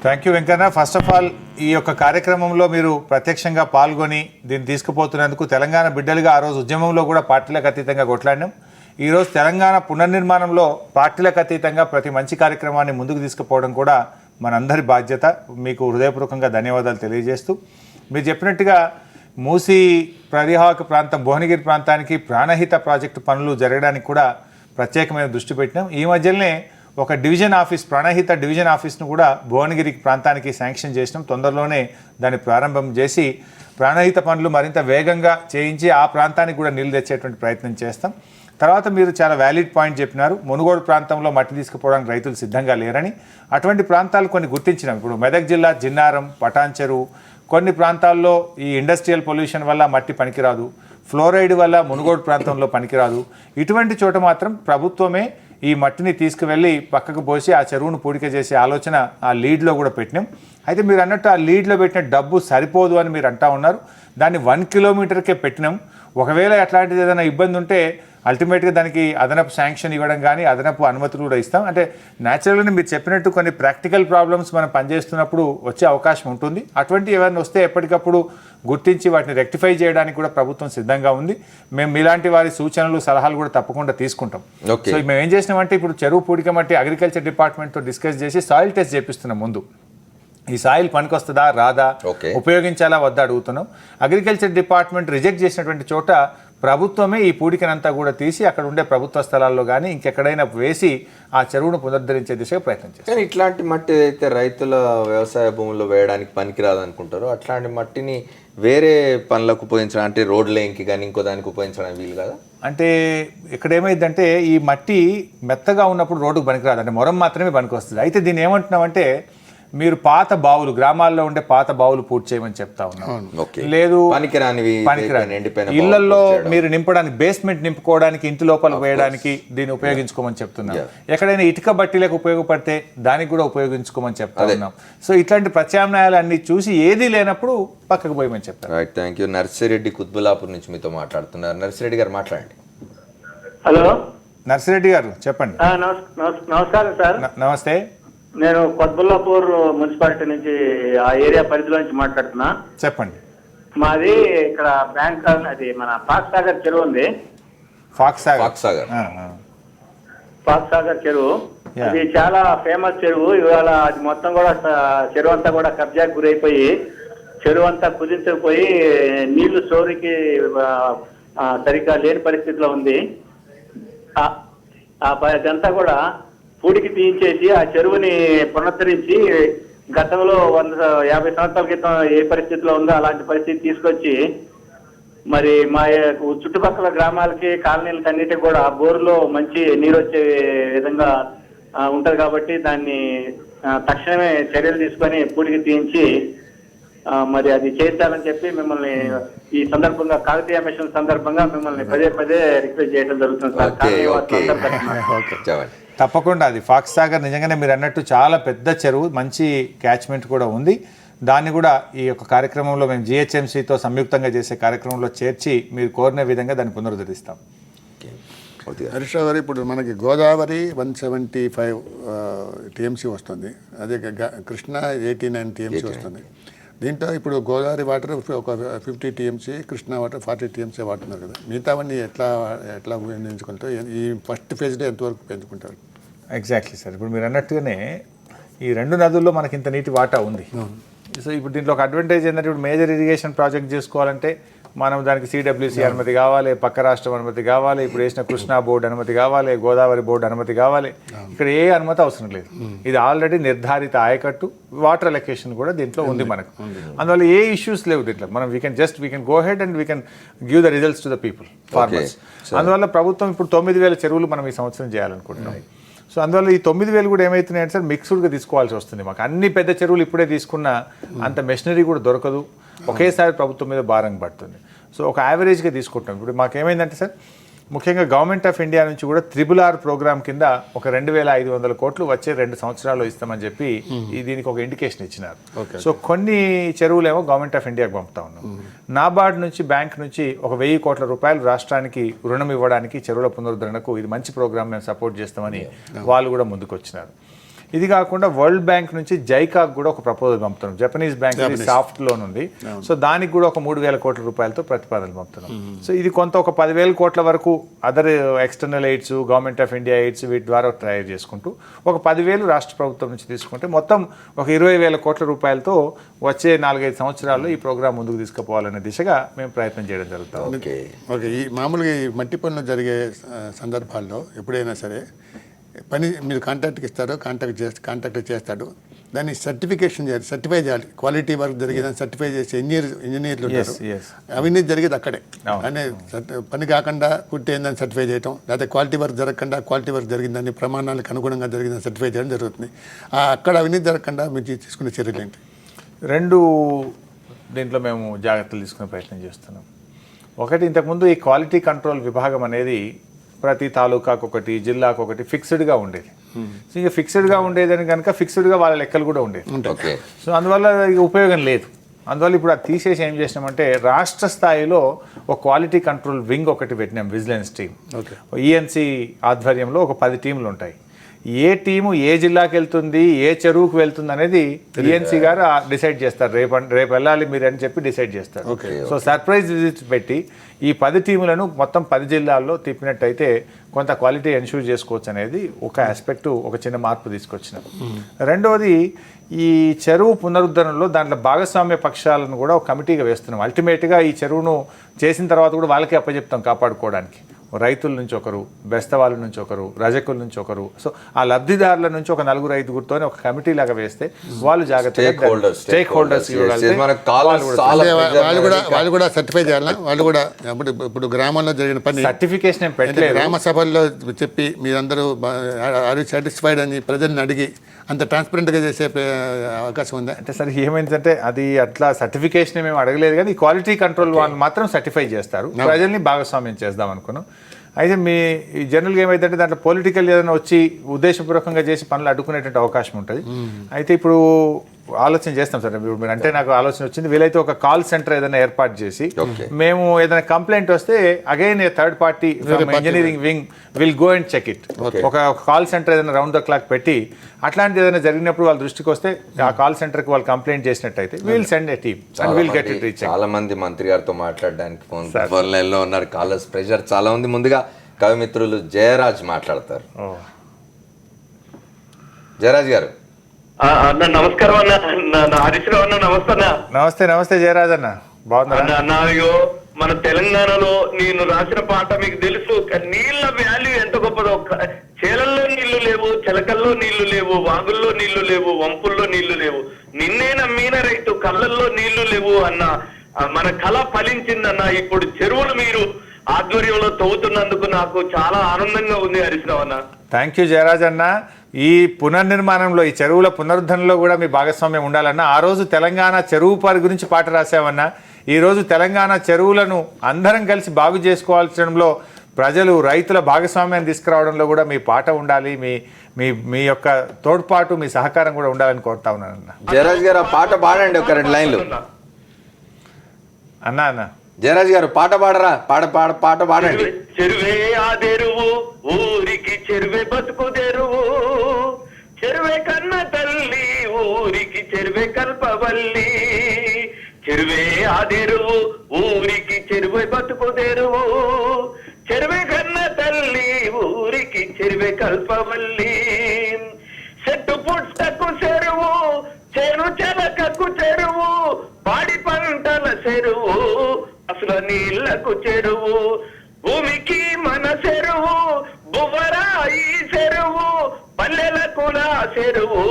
thank you Venkanna. First of all ఈ యొక్క కార్యక్రమంలో మీరు ప్రత్యక్షంగా పాల్గొని దీన్ని తీసుకుపోతున్నందుకు తెలంగాణ బిడ్డలుగా ఆ రోజు ఉద్యమంలో కూడా పార్టీలకు అతీతంగా కొట్లాడినాం. ఈరోజు తెలంగాణ పునర్నిర్మాణంలో పార్టీలకు అతీతంగా ప్రతి మంచి కార్యక్రమాన్ని ముందుకు తీసుకుపోవడం కూడా మనందరి బాధ్యత. మీకు హృదయపూర్వకంగా ధన్యవాదాలు తెలియజేస్తూ, మీరు చెప్పినట్టుగా మూసీ పరివాహక ప్రాంతం భువనగిరి ప్రాంతానికి ప్రాణహిత ప్రాజెక్టు పనులు జరగడానికి కూడా ప్రత్యేకమైన దృష్టి పెట్టినాం. ఈ మధ్యలోనే ఒక డివిజన్ ఆఫీస్, ప్రాణహిత డివిజన్ ఆఫీస్ను కూడా భువనగిరి ప్రాంతానికి శాంక్షన్ చేసినాం. తొందరలోనే దాన్ని ప్రారంభం చేసి ప్రాణహిత పనులు మరింత వేగంగా చేయించి ఆ ప్రాంతానికి కూడా నీళ్ళు తెచ్చేటువంటి ప్రయత్నం చేస్తాం. తర్వాత మీరు చాలా వ్యాలిడ్ పాయింట్ చెప్పినారు, మునుగోడు ప్రాంతంలో మట్టి తీసుకుపోవడానికి రైతులు సిద్ధంగా లేరని. అటువంటి ప్రాంతాలు కొన్ని గుర్తించినాం. ఇప్పుడు మెదక్ జిల్లా జిన్నారం, పటాన్ చెరువు, కొన్ని ప్రాంతాల్లో ఈ ఇండస్ట్రియల్ పొల్యూషన్ వల్ల మట్టి పనికిరాదు, ఫ్లోరైడ్ వల్ల మునుగోడు ప్రాంతంలో పనికిరాదు. ఇటువంటి చోట మాత్రం ప్రభుత్వమే ఈ మట్టిని తీసుకువెళ్ళి పక్కకు పోసి ఆ చెరువును పూడిక చేసే ఆలోచన ఆ లీడ్లో కూడా పెట్టినాం. అయితే మీరు అన్నట్టు ఆ లీడ్లో పెట్టిన డబ్బు సరిపోదు అని మీరు అంటా ఉన్నారు. దాన్ని 1 కిలోమీటర్కే పెట్టినాం. ఒకవేళ అట్లాంటిది ఏదైనా ఇబ్బంది ఉంటే అల్టిమేట్గా దానికి అదనపు శాంక్షన్ ఇవ్వడం కానీ అదనపు అనుమతులు కూడా ఇస్తాం. అంటే న్యాచురల్గా మీరు చెప్పినట్టు కొన్ని ప్రాక్టికల్ ప్రాబ్లమ్స్ మనం పనిచేస్తున్నప్పుడు వచ్చే అవకాశం ఉంటుంది. అటువంటి ఏమైనా వస్తే ఎప్పటికప్పుడు గుర్తించి వాటిని రెక్టిఫై చేయడానికి కూడా ప్రభుత్వం సిద్ధంగా ఉంది. మేము మీలాంటి వారి సూచనలు సలహాలు కూడా తప్పకుండా తీసుకుంటాం. సో మేము ఏం చేసినామంటే ఇప్పుడు చెరువు పూడిక మట్టి అగ్రికల్చర్ డిపార్ట్మెంట్తో డిస్కస్ చేసి సాయిల్ టెస్ట్ చేపిస్తున్నాం. ముందు ఈ సాయిల్ పనికొస్తుందా రాదా, ఉపయోగించాలా వద్దా అడుగుతున్నాం. అగ్రికల్చర్ డిపార్ట్మెంట్ రిజెక్ట్ చేసినటువంటి చోట ప్రభుత్వమే ఈ పూడికనంతా కూడా తీసి అక్కడ ఉండే ప్రభుత్వ స్థలాల్లో కానీ ఇంకెక్కడైనా వేసి ఆ చెరువును పునరుద్ధరించే దిశగా ప్రయత్నం చేస్తారు. కానీ ఇట్లాంటి మట్టి అయితే రైతుల వ్యవసాయ భూముల్లో వేయడానికి పనికిరాదు అనుకుంటారు. అట్లాంటి మట్టిని వేరే పనులకు ఉపయోగించడం, అంటే రోడ్ లేయింగ్కి కానీ ఇంకో దానికి ఉపయోగించడానికి వీలు కదా. అంటే ఇక్కడ ఏమైందంటే ఈ మట్టి మెత్తగా ఉన్నప్పుడు రోడ్డుకు పనికిరాదు, అంటే మొరం మాత్రమే పనికి వస్తుంది. అయితే దీన్ని ఏమంటున్నామంటే మీరు పాత బావులు, గ్రామాల్లో ఉండే పాత బావులు పూర్తి చేయమని చెప్తా ఉన్నాం. లేదు పనికిరాని ఇళ్లలో మీరు నింపడానికి, బేస్మెంట్ నింపుకోవడానికి, ఇంటి లోపల వేయడానికి దీన్ని ఉపయోగించుకోమని చెప్తున్నాం. ఎక్కడైనా ఇటుక బట్టీలకు ఉపయోగపడితే దానికి కూడా ఉపయోగించుకోమని చెప్తా ఉన్నాం. సో ఇట్లాంటి ప్రత్యామ్నాయాలు అన్ని చూసి ఏది లేనప్పుడు పక్కకు పోయమని చెప్తారు. Right, thank you. Narsireddy Quthbullapur నుంచి మీతో మాట్లాడుతున్నారు. నర్సిరెడ్డి గారు మాట్లాడండి. హలో నర్సిరెడ్డి గారు చెప్పండి. నమస్కారం సార్. నమస్తే. నేను కొత్బుల్లాపూర్ మున్సిపాలిటీ నుంచి ఆ ఏరియా పరిధిలో నుంచి మాట్లాడుతున్నా. చెప్పండి. మాది ఇక్కడ బ్యాంక్ అది మన ఫాక్స్ సాగర్ చెరువు ఉంది. ఫాక్స్ సాగర్ చెరువు అది చాలా ఫేమస్ చెరువు. ఇవాళ అది మొత్తం కూడా చెరువు అంతా కూడా కబ్జాకు గురైపోయి చెరువు అంతా కుదించకపోయి నీళ్లు స్టోరీకి సరిగ్గా లేని పరిస్థితిలో ఉంది. అదంతా కూడా పూడికి తీయించేసి ఆ చెరువుని పునరుద్ధరించి గతంలో 150 సంవత్సరాల క్రితం ఏ పరిస్థితిలో ఉందో అలాంటి పరిస్థితి తీసుకొచ్చి మరి మా చుట్టుపక్కల గ్రామాలకి, కాలనీలకి అన్నిటికీ కూడా బోరులో మంచి నీరు వచ్చే విధంగా ఉంటది కాబట్టి దాన్ని తక్షణమే చర్యలు తీసుకొని పూడికి తీయించి మరి అది చేయించాలని చెప్పి మిమ్మల్ని ఈ సందర్భంగా కాకతీయ మిషన్ సందర్భంగా మిమ్మల్ని పదే పదే రిక్వెస్ట్ చేయడం జరుగుతుంది సార్. తప్పకుండా అది ఫాక్స్ సాగర్ నిజంగానే మీరు అన్నట్టు చాలా పెద్ద చెరువు, మంచి క్యాచ్మెంట్ కూడా ఉంది. దాన్ని కూడా ఈ యొక్క కార్యక్రమంలో మేము జిహెచ్ఎంసీతో సంయుక్తంగా చేసే కార్యక్రమంలో చేర్చి మీరు కోరిన విధంగా దాన్ని పునరుద్ధరిస్తాం. హరీష్ రావు గారు, ఇప్పుడు మనకి గోదావరి 175 టీఎంసీ వస్తుంది, అదే కృష్ణ 89 టీఎంసీ వస్తుంది. దీంట్లో ఇప్పుడు గోదావరి వాటర్ ఒక 50 టీఎంసీ, కృష్ణా వాటర్ 40 టీఎంసీ వాడుతున్నారు కదా, మిగతావన్నీ ఎట్లా వినియోగించుకుంటారు? ఈ ఫస్ట్ ఫేజ్లో ఎంతవరకు పెంచుకుంటారు? ఎగ్జాక్ట్లీ సార్, ఇప్పుడు మీరు అన్నట్టుగానే ఈ 2 నదుల్లో మనకి ఇంత నీటి వాటా ఉంది. సో ఇప్పుడు దీంట్లో ఒక అడ్వాంటేజ్ ఏంటంటే, ఇప్పుడు మేజర్ ఇరిగేషన్ ప్రాజెక్ట్ చేసుకోవాలంటే మనం దానికి సిడబ్ల్యూసీ అనుమతి కావాలి, పక్క రాష్ట్రం అనుమతి కావాలి, ఇప్పుడు వేసిన కృష్ణా బోర్డు అనుమతి కావాలి, గోదావరి బోర్డు అనుమతి కావాలి. ఇక్కడ ఏ అనుమతి అవసరం లేదు. ఇది ఆల్రెడీ నిర్ధారిత ఆయకట్టు, వాటర్ అలొకేషన్ కూడా దీంట్లో ఉంది మనకు. అందువల్ల ఏ ఇష్యూస్ లేవు దీంట్లో. మనం we can go head and we can give the results to the people, farmers. అందువల్ల ప్రభుత్వం ఇప్పుడు 9,000 చెరువులు మనం ఈ సంవత్సరం చేయాలనుకుంటున్నాం. సో అందువల్ల ఈ 9,000 కూడా ఏమవుతున్నాయంటే సార్, మిక్స్డ్గా తీసుకోవాల్సి వస్తుంది. మాకు అన్ని పెద్ద చెరువులు ఇప్పుడే తీసుకున్న అంత మెషినరీ కూడా దొరకదు, ఒకేసారి ప్రభుత్వం మీద భారం పడుతుంది. సో ఒక యావరేజ్గా తీసుకుంటాం. ఇప్పుడు మాకేమైందంటే సార్, ముఖ్యంగా గవర్నమెంట్ ఆఫ్ ఇండియా నుంచి కూడా RRR ప్రోగ్రామ్ కింద ఒక 2,500 కోట్లు వచ్చే 2 సంవత్సరాల్లో ఇస్తామని చెప్పి దీనికి ఒక ఇండికేషన్ ఇచ్చినారు. సో కొన్ని చెరువులేమో గవర్నమెంట్ ఆఫ్ ఇండియాకి పంపుతా ఉన్నాం. నాబార్డ్ నుంచి, బ్యాంక్ నుంచి ఒక 1,000 కోట్ల రూపాయలు రాష్ట్రానికి రుణం ఇవ్వడానికి, చెరువుల పునరుద్ధరణకు ఇది మంచి ప్రోగ్రామ్, మేము సపోర్ట్ చేస్తామని వాళ్ళు కూడా ముందుకు వచ్చినారు. ఇది కాకుండా వరల్డ్ బ్యాంక్ నుంచి జైకాకు కూడా ఒక ప్రపోజల్ పంపుతున్నాం. జపనీస్ బ్యాంక్ సాఫ్ట్ లోన్ ఉంది. సో దానికి కూడా ఒక 3,000 కోట్ల రూపాయలతో ప్రతిపాదనలు పంపుతున్నాం. సో ఇది కొంత ఒక 10,000 కోట్ల వరకు other external AIDS, government of India AIDS, వీటి ద్వారా ట్రై చేసుకుంటూ ఒక 10,000 రాష్ట్ర ప్రభుత్వం నుంచి తీసుకుంటే మొత్తం ఒక 20,000 కోట్ల రూపాయలతో వచ్చే 4-5 సంవత్సరాల్లో ఈ ప్రోగ్రామ్ ముందుకు తీసుకుపోవాలనే దిశగా మేము ప్రయత్నం చేయడం జరుగుతుంది. ఓకే, ఈ మామూలుగా ఈ మట్టి పనులు జరిగే సందర్భాల్లో ఎప్పుడైనా సరే పని మీరు కాంట్రాక్ట్కి ఇస్తారో, కాంట్రాక్ట్ చేస్తాడు, దాన్ని సర్టిఫై చేయాలి. క్వాలిటీ వర్క్ జరిగేదాన్ని సర్టిఫై చేసి ఇంజనీర్లు ఉంటారు, అవినీతి జరిగేది అక్కడే. అనే పని కాకుండా పుట్టి ఏందని సర్టిఫై చేయటం, లేకపోతే క్వాలిటీ వర్క్ జరగకుండా క్వాలిటీ వర్క్ జరిగిందని, ప్రమాణాలకు అనుగుణంగా జరిగిందని సర్టిఫై చేయడం జరుగుతుంది. అక్కడ అవినీతి జరగకుండా మీరు తీసుకునే చర్యలు ఏంటి? 2 దీంట్లో మేము జాగ్రత్తలు తీసుకునే ప్రయత్నం చేస్తున్నాం. ఒకటి, ఇంతకుముందు ఈ క్వాలిటీ కంట్రోల్ విభాగం అనేది ప్రతి తాలూకాకు ఒకటి, జిల్లాకు ఒకటి ఫిక్స్డ్గా ఉండేది. సో ఇక ఫిక్స్డ్గా ఉండేదని కనుక ఫిక్స్డ్గా వాళ్ళ లెక్కలు కూడా ఉండేది. సో అందువల్ల ఇక ఉపయోగం లేదు. అందువల్ల ఇప్పుడు అది తీసేసి ఏం చేసినామంటే, రాష్ట్ర స్థాయిలో ఒక క్వాలిటీ కంట్రోల్ వింగ్ ఒకటి పెట్టినాం, విజిలెన్స్ టీమ్. ఈఎన్సీ ఆధ్వర్యంలో ఒక 10 టీంలు ఉంటాయి. ఏ టీము ఏ జిల్లాకి వెళ్తుంది, ఏ చెరువుకు వెళ్తుంది అనేది ఈఎన్సీ గారు డిసైడ్ చేస్తారు. రేపు వెళ్ళాలి మీరు అని చెప్పి డిసైడ్ చేస్తారు. సో సర్ప్రైజ్ విజిట్ పెట్టి ఈ 10 టీములను మొత్తం 10 జిల్లాల్లో తిప్పినట్టయితే కొంత క్వాలిటీ ఎన్ష్యూర్ చేసుకోవచ్చు అనేది ఒక ఆస్పెక్టు, ఒక చిన్న మార్పు తీసుకొచ్చినాం. రెండవది, ఈ చెరువు పునరుద్ధరణలో దాంట్లో భాగస్వామ్య పక్షాలను కూడా ఒక కమిటీగా వేస్తున్నాం. అల్టిమేట్గా ఈ చెరువును చేసిన తర్వాత కూడా వాళ్ళకే అప్పచెప్తాం కాపాడుకోవడానికి. రైతుల నుంచి ఒకరు, బెస్తవాళ్ళ నుంచి ఒకరు, రజకుల నుంచి ఒకరు. సో ఆ లబ్ధిదారుల నుంచి ఒక 4-5గురితో ఒక కమిటీ లాగా వేస్తే వాళ్ళు జాగ్రత్తగా స్టేక్ హోల్డర్స్ వాళ్ళు కూడా సర్టిఫై చేయాలి. వాళ్ళు కూడా ఇప్పుడు గ్రామంలో జరిగిన పని సర్టిఫికేషన్ ఏం పెట్టలేదు, గ్రామ సభల్లో చెప్పి మీరందరూ ఆర్ సాటిస్ఫైడ్ అని ప్రజల్ని అడిగి అంత ట్రాన్స్పరెంట్గా చేసే అవకాశం ఉందా? అంటే సార్ ఏమైందంటే, అది అట్లా సర్టిఫికేషన్ మేము అడగలేదు, కానీ క్వాలిటీ కంట్రోల్ వాళ్ళు మాత్రం సర్టిఫై చేస్తారు. ప్రజల్ని భాగస్వామ్యం చేద్దాం అనుకున్నాం. అయితే మీ జనరల్గా ఏమైందంటే, దాంట్లో పొలిటికల్ ఏదైనా వచ్చి ఉద్దేశపూర్వకంగా చేసి పనులు అడ్డుకునేటువంటి అవకాశం ఉంటుంది. అయితే ఇప్పుడు ఆలోచన చేస్తాం సార్. ఇప్పుడు మీరు అంటే నాకు ఆలోచన వచ్చింది, వీలైతే ఒక కాల్ సెంటర్ ఏదైనా ఏర్పాటు చేసి, మేము ఏదైనా కంప్లైంట్ వస్తే again a third party engineering wing will go and check it. ఒక కాల్ సెంటర్ ఏదైనా రౌండ్ ద క్లాక్ పెట్టి, అట్లాంటిది ఏదైనా జరిగినప్పుడు వాళ్ళ దృష్టికి వస్తే ఆ కాల్ సెంటర్కి వాళ్ళు కంప్లైంట్ చేసినట్టయితే will send A team and will get it reach. చాలా మంది మంత్రి గారితో మాట్లాడడానికి ఫోన్ లైన్లో ఉన్నారు. కాలర్స్ ప్రెషర్ చాలా ఉంది. ముందుగా కవిమిత్రులు జయరాజ్ మాట్లాడతారు. జయరాజ్ గారు. అన్న నమస్కారం అన్న. హరీష్ రావు అన్న నమస్తే అన్న. నమస్తే జయరాజ్ అన్న, బాగున్నా అన్న? అయ్యో, మన తెలంగాణలో నేను రాసిన పాట మీకు తెలుసు. నీళ్ల వాల్యూ ఎంత గొప్పదో. చేలల్లో నీళ్లు లేవు, చిలకల్లో నీళ్లు లేవు, వాగుల్లో నీళ్లు లేవు, వంపుల్లో నీళ్లు లేవు. నిన్నే నమ్మిన రైతు కళ్ళల్లో నీళ్లు లేవు అన్న. మన కళ ఫలించిందన్న. ఇప్పుడు చెరువులు మీరు ఆధ్వర్యంలో తవ్వుతున్నందుకు నాకు చాలా ఆనందంగా ఉంది హరీష్ రావు అన్న. థ్యాంక్ యూ జయరాజ్ అన్న. ఈ పునర్నిర్మాణంలో ఈ చెరువుల పునరుద్ధరణలో కూడా మీ భాగస్వామ్యం ఉండాలన్నా, ఆ రోజు తెలంగాణ చెరువు పారి గురించి పాట రాసామన్నా, ఈరోజు తెలంగాణ చెరువులను అందరం కలిసి బాగు చేసుకోవాల్సడంలో ప్రజలు రైతుల భాగస్వామ్యాన్ని తీసుకురావడంలో కూడా మీ పాట ఉండాలి, మీ మీ మీ యొక్క తోడ్పాటు మీ సహకారం కూడా ఉండాలని కోరుతా ఉన్నానన్న. జయరాజ్ గారు ఆ పాట పాడండి ఒక 2 లైన్లు. అన్న జయరాజ్ గారు పాట పాడరా, పాట పాడండి. చెరువే ఆదెరువు ఊరికి చెరువే బతుకు తెరువు, చెరువే కన్న తల్లి ఊరికి చెరువే కల్పవల్లి, చెరువే ఆదెరువు ఊరికి చెరువే బతుకు తెరువు, చెరువే కన్న తల్లి ఊరికి చెరువే కల్పవల్లి, చెట్టు పుట్టకు చెరువు చేను చెలకకు చెరువు, పాడి పంటల చెరువు అసలు నీళ్లకు చెరువు, భూమికి మన చెరువు బువ్వరాయి చెరువు, పల్లెలకు నా చెరువు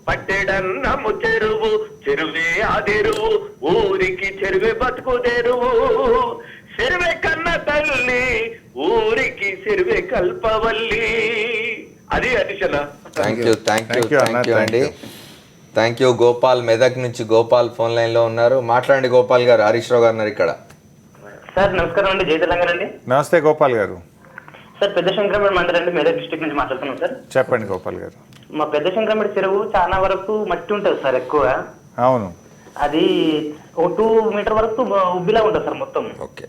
పట్టెడన్నము చెరువు, చెరువే ఆదెరువు ఊరికి చెరువే బతుకు తెరువు, చెరువే కన్న తల్లి ఊరికి చెరువే కల్పవల్లి. అది అడిషన. థ్యాంక్ యూ అండి. Thank you. గోపాల్ మెదక్ నుంచి గోపాల్ ఫోన్ లైన్ లో ఉన్నారు. మాట్లాడండి గోపాల్ గారు. హరీష్ రావు గారు ఉన్నారు ఇక్కడ. సార్ నమస్కారం అండి, జై తెలంగాణ అండి. నమస్తే గోపాల్ గారు. సార్ పెద్ద శంకరమేడి మండలం అండి, మెదక్ డిస్ట్రిక్ట్ నుంచి మాట్లాడుతున్నాం సార్. చెప్పండి గోపాల్ గారు. మా పెద్ద శంకరమేడి చెరువు చాలా వరకు మట్టి ఉంటుంది సార్ ఎక్కువ. అవును. అది ఒక 2 మీటర్ వరకు ఉబ్బిలా ఉంటుంది సార్ మొత్తం. ఓకే,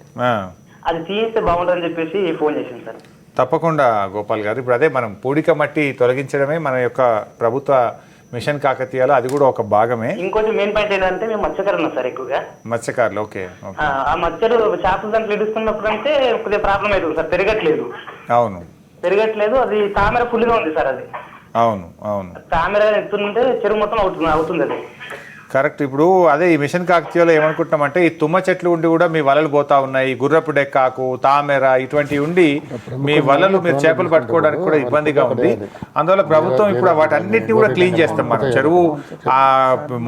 అది తీస్తే బాగుంటుందని చెప్పేసి ఫోన్ చేసింది సార్. తప్పకుండా గోపాల్ గారు. ఇప్పుడు అదే మనం పూడిక మట్టి తొలగించడమే మన యొక్క ప్రభుత్వ మిషన్ కాకతీయలో అది కూడా ఒక భాగమే. ఇంకొంచెం మెయిన్ పాయింట్ ఏంటంటే మేము మత్స్యకారులు ఉన్నాం సార్ ఎక్కువగా. మత్స్యకారులు. ఓకే. ఆ మత్స్యలు చేపలు దాంట్లో ఇడుస్తున్నప్పుడు అంటే కొద్దిగా ప్రాబ్లం అవుతుంది సార్, పెరగట్లేదు. అవును, పెరగట్లేదు. అది తామర ఫుల్గా ఉంది సార్. అది అవును అవును తామర ఎత్తుంటే చెరువు మొత్తం అవుతుంది అది. కరెక్ట్. ఇప్పుడు అదే ఈ మిషన్ కాకతీయలో ఏమనుకుంటున్నామంటే ఈ తుమ్మ చెట్లు ఉండి కూడా మీ వలలు పోతా ఉన్నాయి, గుర్రపు డెక్కాకు, తామెర ఇటువంటివి ఉండి మీ వలలు మీరు చేపలు పట్టుకోవడానికి కూడా ఇబ్బందిగా ఉంది. అందువల్ల ప్రభుత్వం ఇప్పుడు వాటన్నిటిని కూడా క్లీన్ చేస్తాం. మనం చెరువు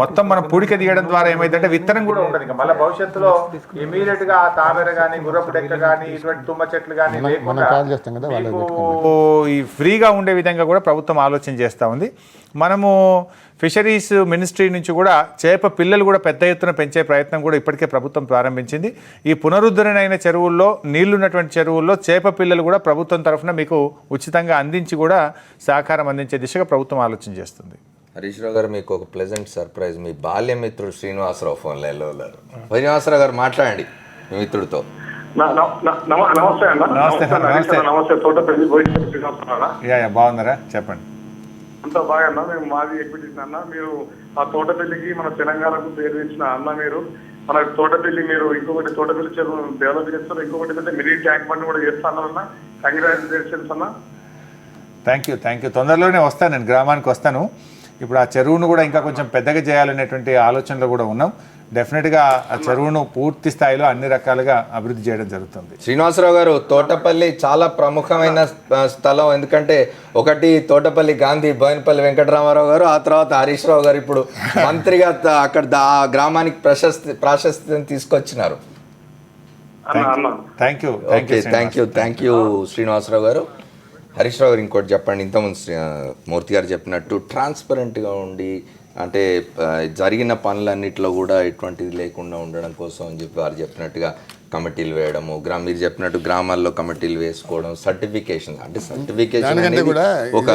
మొత్తం మనం పూడిక తీయడం ద్వారా ఏమైందంటే విత్తనం కూడా ఉండదు. ఇంకా మళ్ళీ భవిష్యత్తులో ఇమీడియట్ గా ఆ తామెర కానీ గుర్రపు డెక్క కానీ ఇటువంటి తుమ్మ చెట్లు కానీ లేకుండా ఈ ఫ్రీగా ఉండే విధంగా కూడా ప్రభుత్వం ఆలోచన చేస్తూ ఉంది. మనము ఫిషరీస్ మినిస్ట్రీ నుంచి కూడా చేప పిల్లలు కూడా పెద్ద ఎత్తున పెంచే ప్రయత్నం కూడా ఇప్పటికే ప్రభుత్వం ప్రారంభించింది. ఈ పునరుద్ధరణ అయిన చెరువుల్లో, నీళ్లున్నటువంటి చెరువుల్లో చేప పిల్లలు కూడా ప్రభుత్వం తరఫున మీకు ఉచితంగా అందించి కూడా సహకారం అందించే దిశగా ప్రభుత్వం ఆలోచన చేస్తుంది. హరీష్ రావు గారు, మీకు ఒక ప్లెజెంట్ సర్ప్రైజ్. మీ బాల్యమిత్రుడు శ్రీనివాసరావు ఫోన్ లైన్లో ఉన్నారు. శ్రీనివాసరావు గారు మాట్లాడండి మీ మిత్రుడితో. నమస్తే అన్న. నమస్తే. తోటపల్లి బాగున్నారా? చెప్పండి. అంతా బాగా అన్న. మేము మాది ఎక్విటీస్ అన్న. మీరు ఆ తోటపల్లికి మన తెలంగాణకు పేరు తెచ్చిన అన్న. మీరు మన తోటపల్లి మీరు ఇంకొకటి తోటపల్లి చెరువు డెవలప్ చేస్తారు, ఇంకొకటి అంటే మినీ ట్యాంక్ బండ్ కూడా చేస్తాను అన్న. కంగ్రాచులేషన్స్ అన్న. Thank you. తొందరలోనే వస్తాను, నేను గ్రామానికి వస్తాను. ఇప్పుడు ఆ చెరువును కూడా ఇంకా కొంచెం పెద్దగా చేయాలనేటువంటి ఆలోచనలో కూడా ఉన్నాం. డెఫినెట్గా ఆ చెరువును పూర్తి స్థాయిలో అన్ని రకాలుగా అభివృద్ధి చేయడం జరుగుతుంది. శ్రీనివాసరావు గారు, తోటపల్లి చాలా ప్రముఖమైన స్థలం. ఎందుకంటే ఒకటి తోటపల్లి గాంధీ, బోయినపల్లి వెంకటరామారావు గారు, ఆ తర్వాత హరీష్ రావు గారు ఇప్పుడు మంత్రిగా అక్కడ ఆ గ్రామానికి ప్రాశస్త్యం తీసుకొచ్చినారు. థ్యాంక్ యూ శ్రీనివాసరావు గారు. హరీష్ రావు గారు ఇంకోటి చెప్పండి. ఇంతకుముందు మూర్తి గారు చెప్పినట్టు ట్రాన్స్పరెంట్గా ఉండి, అంటే జరిగిన పనులన్నింటిలో కూడా ఎటువంటిది లేకుండా ఉండడం కోసం అని చెప్పి వారు చెప్పినట్టుగా కమిటీలు వేయడము, మీరు చెప్పినట్టు గ్రామాల్లో కమిటీలు వేసుకోవడం, సర్టిఫికేషన్. అంటే సర్టిఫికేషన్ కూడా ఒక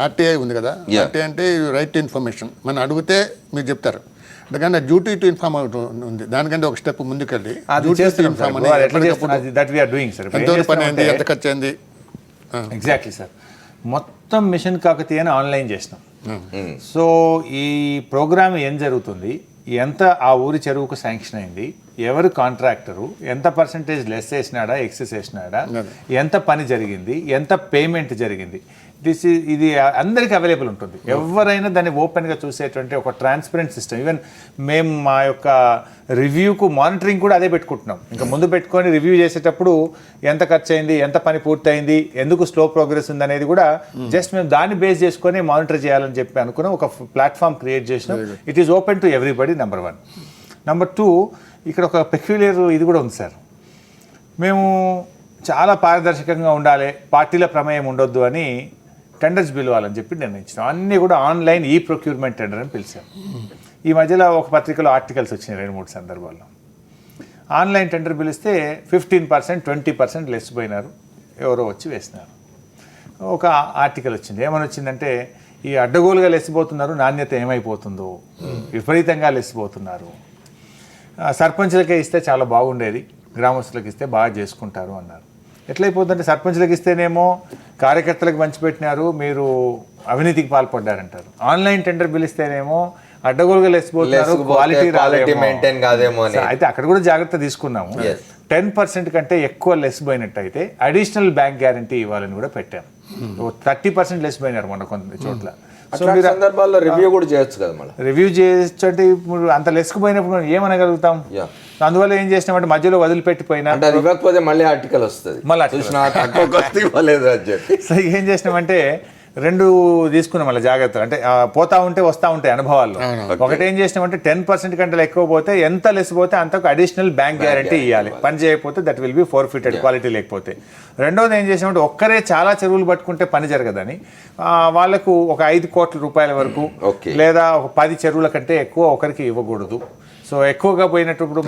ఆర్టీఐ ఉంది కదా, ఆర్టీఐ అంటే రైట్ టు ఇన్ఫర్మేషన్. మనం అడిగితే మీరు చెప్తారు. అందుకని డ్యూటీ టు ఇన్ఫార్మ్ ఉంది. దానికంటే ఒక స్టెప్ ముందుకెళ్ళి పని అయింది, ఎంత ఖర్చు అయింది. Exactly sir. మొత్తం మిషన్ కాకతీయని ఆన్లైన్ చేసినాం. సో ఈ ప్రోగ్రామ్ ఏం జరుగుతుంది, ఎంత ఆ ఊరి చెరువుకు శాంక్షన్ అయింది, ఎవరు కాంట్రాక్టరు, ఎంత పర్సంటేజ్ లెస్ వేసినాడా, ఎక్సెస్ వేసినాడా, ఎంత పని జరిగింది, ఎంత పేమెంట్ జరిగింది, ఇది అందరికీ అవైలబుల్ ఉంటుంది. ఎవరైనా దాన్ని ఓపెన్గా చూసేటువంటి ఒక ట్రాన్స్పరెంట్ సిస్టమ్. ఈవెన్ మేము మా యొక్క రివ్యూకు మానిటరింగ్ కూడా అదే పెట్టుకుంటున్నాం. ఇంకా ముందు పెట్టుకొని రివ్యూ చేసేటప్పుడు ఎంత ఖర్చు అయింది, ఎంత పని పూర్తయింది, ఎందుకు స్లో ప్రోగ్రెస్ ఉంది అనేది కూడా జస్ట్ మేము దాన్ని బేస్ చేసుకొని మానిటర్ చేయాలని చెప్పి అనుకున్నాం. ఒక ప్లాట్ఫామ్ క్రియేట్ చేసినాం. It is open to everybody. Number 1. Number 2, ఇక్కడ ఒక పెక్యులియర్ ఇది కూడా ఉంది సార్. మేము చాలా పారదర్శకంగా ఉండాలి, పార్టీల ప్రమేయం ఉండొద్దు అని టెండర్స్ పిలవాలని చెప్పి నిర్ణయించాం. అన్నీ కూడా ఆన్లైన్ ఈ ప్రొక్యూర్మెంట్ టెండర్ అని పిలిచాం. ఈ మధ్యలో ఒక పత్రికలో ఆర్టికల్స్ వచ్చినాయి 2-3 సందర్భాల్లో. ఆన్లైన్ టెండర్ పిలిస్తే 15%, 20% లెస్ పోయినారు, ఎవరో వచ్చి వేసినారు. ఒక ఆర్టికల్ వచ్చింది, ఏమని వచ్చిందంటే ఈ అడ్డగోలుగా లెసిపోతున్నారు, నాణ్యత ఏమైపోతుందో, విపరీతంగా లెసిపోతున్నారు, సర్పంచ్లకే ఇస్తే చాలా బాగుండేది, గ్రామస్తులకు ఇస్తే బాగా చేసుకుంటారు అన్నారు. ఎట్లయిపోతుందంటే సర్పంచ్లకు ఇస్తేనేమో కార్యకర్తలకు పంచిపెట్టినారు, మీరు అవినీతికి పాల్పడ్డారంటారు. ఆన్లైన్ టెండర్ పిలిస్తేనేమో అడ్డగోలుగా లెసిపోతున్నారు, క్వాలిటీ మెయింటైన్ కాదేమో అని. అయితే అక్కడ కూడా జాగ్రత్త తీసుకున్నాము. 10% కంటే ఎక్కువ లెస్ పోయినట్టయితే అడిషనల్ బ్యాంక్ గ్యారంటీ ఇవ్వాలని కూడా పెట్టాము. 30% లెస్ పోయినారు మొన్న కొన్ని చోట్ల. సో మీరు సందర్భాల్లో రివ్యూ కూడా చేయొచ్చు కదా, మళ్ళీ రివ్యూ చేయొచ్చు అంటే ఇప్పుడు అంత లెస్కు పోయినప్పుడు మనం ఏమనగలుగుతాం? అందువల్ల ఏం చేసినామంటే మధ్యలో వదిలిపెట్టిపోయినా ఇవ్వకపోతే మళ్ళీ ఆర్టికల్ వస్తుంది, మళ్ళీ ఇవ్వలేదు అని చెప్పి. సో ఏం చేసినామంటే 2 తీసుకున్నాం మళ్ళీ జాగ్రత్తలు. అంటే పోతా ఉంటే వస్తూ ఉంటాయి అనుభవాల్లో. ఒకటి ఏం చేసినామంటే 10% కంటే ఎక్కువ పోతే, ఎంత లెస్ పోతే అంతకు అడిషనల్ బ్యాంక్ గ్యారంటీ ఇవ్వాలి. పని చేయకపోతే that will be forfeited, quality లేకపోతే. రెండోది ఏం చేసినామంటే ఒక్కరే చాలా చెరువులు పట్టుకుంటే పని జరగదని వాళ్ళకు ఒక 5 కోట్ల రూపాయల వరకు లేదా ఒక 10 చెరువుల కంటే ఎక్కువ ఒకరికి ఇవ్వకూడదు. సో ఎక్కువగా పోయినప్పుడు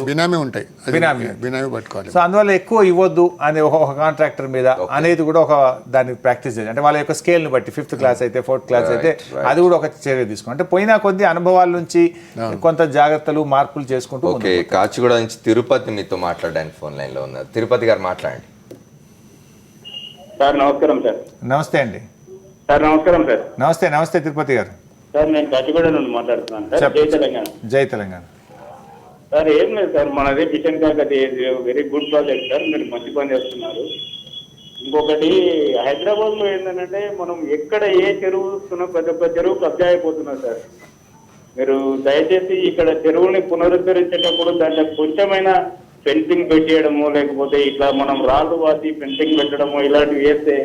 బినామీ ఉంటాయి, బినామీ పట్టుకోవాలి. సో అందువల్ల ఎక్కువ ఇవ్వద్దు అని ఒక కాంట్రాక్టర్ మీద అనేది కూడా ఒక దాన్ని ప్రాక్టీస్ చేయాలి. అంటే వాళ్ళ యొక్క స్కేల్ని బట్టి 5th క్లాస్ అయితే 4th క్లాస్ అయితే అది కూడా ఒక చర్య తీసుకుంటాం. అంటే పోయినా కొద్ది అనుభవాల నుంచి కొంత జాగ్రత్తలు మార్పులు చేసుకుంటూ. ఓకే, కాచిగూడ నుంచి తిరుపతి మీతో మాట్లాడడానికి ఫోన్ లైన్లో ఉన్నారు. తిరుపతి గారు మాట్లాడండి. సార్ నమస్కారం. సార్ నమస్తే అండి. సార్ నమస్కారం. సార్ నమస్తే తిరుపతి గారు. సార్ నేను కాచిగూడ నుండి మాట్లాడుతున్నాను సార్. జై తెలంగాణ. జై తెలంగాణ. సార్ ఏం లేదు సార్, మనది machine Kakati very good project sir, మీరు మంచి పని చేస్తున్నారు. ఇంకొకటి హైదరాబాద్ లో ఏంటంటే మనం ఎక్కడ ఏ చెరువు చూస్తున్నాం ప్రతి ఒక్క చెరువు కబ్జా అయిపోతున్నారు సార్. మీరు దయచేసి ఇక్కడ చెరువుని పునరుద్ధరించేటప్పుడు దాంట్లో కొంచెమైనా ఫెన్సింగ్ పెట్టేయడము, లేకపోతే ఇట్లా మనం రాళ్ళు వాసి ఫెన్సింగ్ పెట్టడము ఇలాంటివి చేస్తే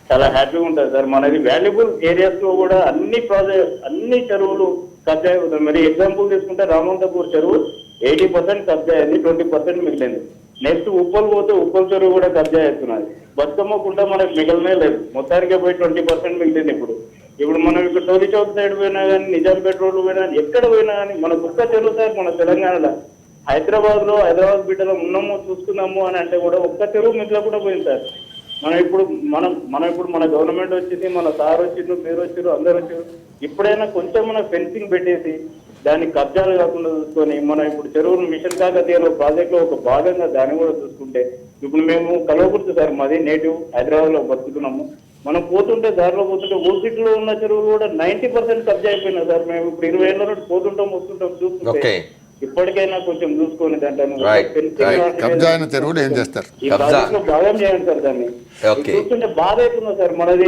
చాలా హ్యాపీగా ఉంటుంది సార్. మనది వాల్యుబుల్ ఏరియాస్ లో కూడా అన్ని చెరువులు కబ్జా అయిపోతుంది. మరి ఎగ్జాంపుల్ తీసుకుంటే రామంతపూర్ చెరువు 80% కబ్జా అయింది, 20% మిగిలింది. నెక్స్ట్ ఉప్పల్ పోతే ఉప్పల్ చెరువు కూడా కబ్జా అవుతున్నది. బతుకమ్మ కుంట మనకు మిగలనే లేదు, మొత్తానికే పోయి 20% మిగిలింది. ఇప్పుడు మనం ఇక్కడ టోలీ చౌక్ సైడ్ పోయినా కానీ, నిజాంపేట రోడ్లు పోయినా కానీ, ఎక్కడ పోయినా కానీ మన కుక్క చెరువు సార్ మన తెలంగాణలో. హైదరాబాద్ బిడ్డలో ఉన్నాము చూసుకుందాము అని అంటే కూడా ఒక్క చెరువు మిగిలిన కూడా పోయింది సార్. మనం ఇప్పుడు మన గవర్నమెంట్ వచ్చింది, మన సార్ వచ్చిండు, మీరు వచ్చారు, అందరు వచ్చారు. ఇప్పుడైనా కొంచెం మన ఫెన్సింగ్ పెట్టేసి దానికి కబ్జాలు కాకుండా చూసుకొని మనం ఇప్పుడు చెరువులు మిషన్ కాకతీయలో ప్రాజెక్ట్ లో ఒక భాగంగా దాన్ని కూడా చూసుకుంటే, ఇప్పుడు మేము కలవకుర్తి సార్, మాది నేటివ్ హైదరాబాద్ లో బతుకుతున్నాము. మనం పోతుంటే దారిలో పోతుంటే ఓసిటీలో ఉన్న చెరువులు కూడా 90% కబ్జా అయిపోయినాయి సార్. మేము ఇప్పుడు 20 ఏళ్ళ నుండి పోతుంటాం వస్తుంటాం చూస్తుంటే ఇప్పటికైనా కొంచెం చూసుకొని కబ్జా అయిన చెరువులు ఏం చేస్తారు, భాగం చేయండి సార్. దాన్ని చూస్తుంటే బాధ అవుతుంది సార్ మనది.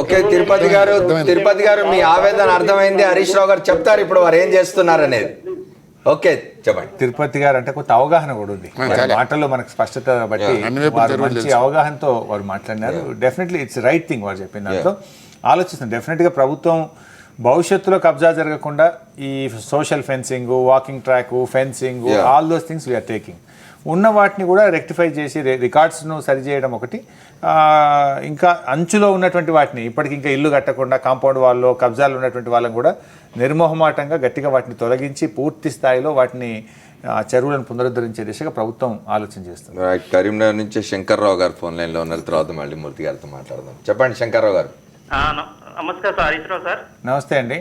ఓకే తిరుపతి గారు మీ ఆవేదన అర్థమైంది. హరీష్ రావు గారు చెప్తారు ఇప్పుడు వారు ఏం చేస్తున్నారు అనేది. ఓకే చెప్పండి. తిరుపతి గారు అంటే కొంత అవగాహన కూడా ఉంది మాటల్లో, మనకు స్పష్టత బట్టి మంచి అవగాహనతో వారు మాట్లాడినారు. డెఫినెట్లీ ఇట్స్ రైట్ థింగ్ వారు చెప్పిన దాంట్లో ఆలోచిస్తుంది. డెఫినెట్గా ప్రభుత్వం భవిష్యత్తులో కబ్జా జరగకుండా ఈ social fencing, walking track, fencing, all those things we are taking. ఉన్న వాటిని కూడా రెక్టిఫై చేసి రికార్డ్స్ను సరిచేయడం ఒకటి, ఇంకా అంచులో ఉన్నటువంటి వాటిని ఇప్పటికి ఇంకా ఇల్లు కట్టకుండా కాంపౌండ్ వాళ్ళలో కబ్జాలు ఉన్నటువంటి వాళ్ళని కూడా నిర్మోహమాటంగా గట్టిగా వాటిని తొలగించి పూర్తి స్థాయిలో వాటిని చెరువులను పునరుద్ధరించే దిశగా ప్రభుత్వం ఆలోచన చేస్తుంది. కరీంనగర్ నుంచి శంకర్రావు గారు ఫోన్ లైన్లో ఉన్నారు. తర్వాత మళ్ళీ మూర్తి గారితో మాట్లాడదాం. చెప్పండి శంకర్రావు గారు. నమస్కారం సార్, హరీష్ రావు సార్. నమస్తే అండి.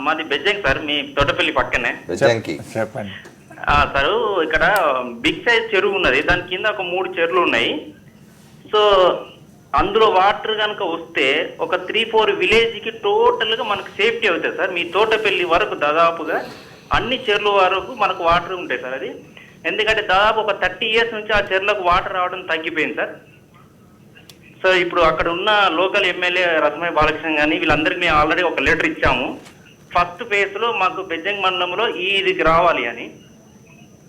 మాది బెజ్జంకి సార్, మీ తోటపల్లి పక్కనే. బెజ్జంకి చెప్పండి సార్. ఇక్కడ బిగ్ సైజ్ చెరువు ఉన్నది, దాని కింద ఒక 3 చెరువులు ఉన్నాయి. సో అందులో వాటర్ కనుక వస్తే ఒక 3-4 విలేజ్కి టోటల్గా మనకు సేఫ్టీ అవుతుంది సార్. మీ తోటపల్లి వరకు దాదాపుగా అన్ని చెరువుల వరకు మనకు వాటర్ ఉంటాయి సార్. అది ఎందుకంటే దాదాపు ఒక 30 years నుంచి ఆ చెరువులకు వాటర్ రావడం తగ్గిపోయింది సార్. సో ఇప్పుడు అక్కడ ఉన్న లోకల్ ఎమ్మెల్యే రసమయ్య బాలకృష్ణ కానీ వీళ్ళందరికీ మేము ఆల్రెడీ ఒక లెటర్ ఇచ్చాము. ఫస్ట్ ఫేజ్లో మాకు బెజ్జంకి మండలంలో ఇది రావాలి అని.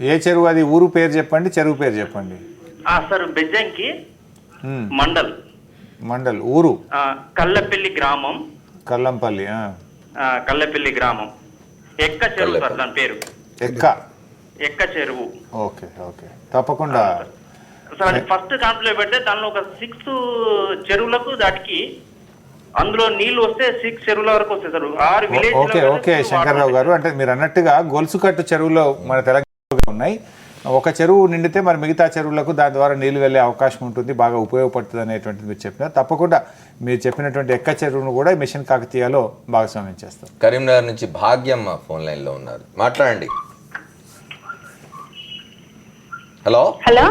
ఏ చెరువు అది? ఊరు పేరు చెప్పండి, చెరువు పేరు చెప్పండి. సార్ బెజ్జంకి మండల్ ఊరు కల్లపల్లి గ్రామం. కల్లంపల్లి కల్లపల్లి గ్రామం. ఎక్క చెరువు సార్, దాని పేరు ఎక్క చెరువు. ఓకే ఓకే తప్పకుండా సార్. అది ఫస్ట్ కాంప్లో పెడితే దానిలో ఒక 6 చెరువులకు దాటికి అందులో నీళ్లు వస్తే 6 చెరువుల వరకు వస్తాయి సార్. 6 విలేజ్. ఓకే శంకర్రావు గారు, అంటే మీరు అన్నట్టుగా గొలుసుకట్టు చెరువులో మన తెలంగాణలో ఉన్నాయి. ఒక చెరువు నిండితే మరి మిగతా చెరువులకు దాని ద్వారా నీళ్లు వెళ్ళే అవకాశం ఉంటుంది, బాగా ఉపయోగపడుతుంది అనేటువంటిది మీరు చెప్పినారు. తప్పకుండా మీరు చెప్పినటువంటి ఎక్క చెరువును కూడా మిషన్ కాకతీయలో భాగస్వామ్యం చేస్తాం. కరీంనగర్ నుంచి భాగ్యమ్మ ఫోన్ లైన్లో ఉన్నారు, మాట్లాడండి. హలో హలో,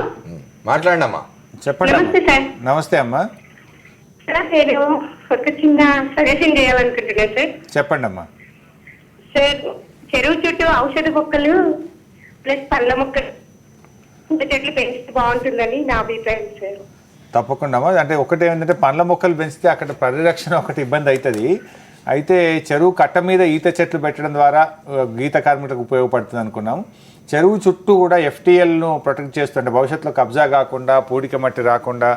మాట్లాడండి అమ్మా. చెప్పండి. నమస్తే సార్. నమస్తే అమ్మా, సార్ నేను ఒక చిన్న సజెషన్ చేయాలనుకుంటున్నా సార్. చెప్పండి అమ్మా. సార్, చెరువు చుట్టూ ఔషధ మొక్కలు ప్లస్ పళ్ళ మొక్కలు చెట్లు పెంచితే బాగుంటుందని నా అభిప్రాయం సార్. తప్పకుండా అమ్మా. అంటే ఒకటి ఏంటంటే పండ్ల మొక్కలు పెంచితే అక్కడ పరిరక్షణ ఒకటి ఇబ్బంది అవుతుంది. అయితే చెరువు కట్ట మీద ఈత చెట్లు పెట్టడం ద్వారా గీత కార్మికులకు ఉపయోగపడుతుంది అనుకున్నాము. చెరువు చుట్టూ కూడా FTLను ప్రొటెక్ట్ చేస్తుంటే భవిష్యత్తులో కబ్జా కాకుండా, పూడిక మట్టి రాకుండా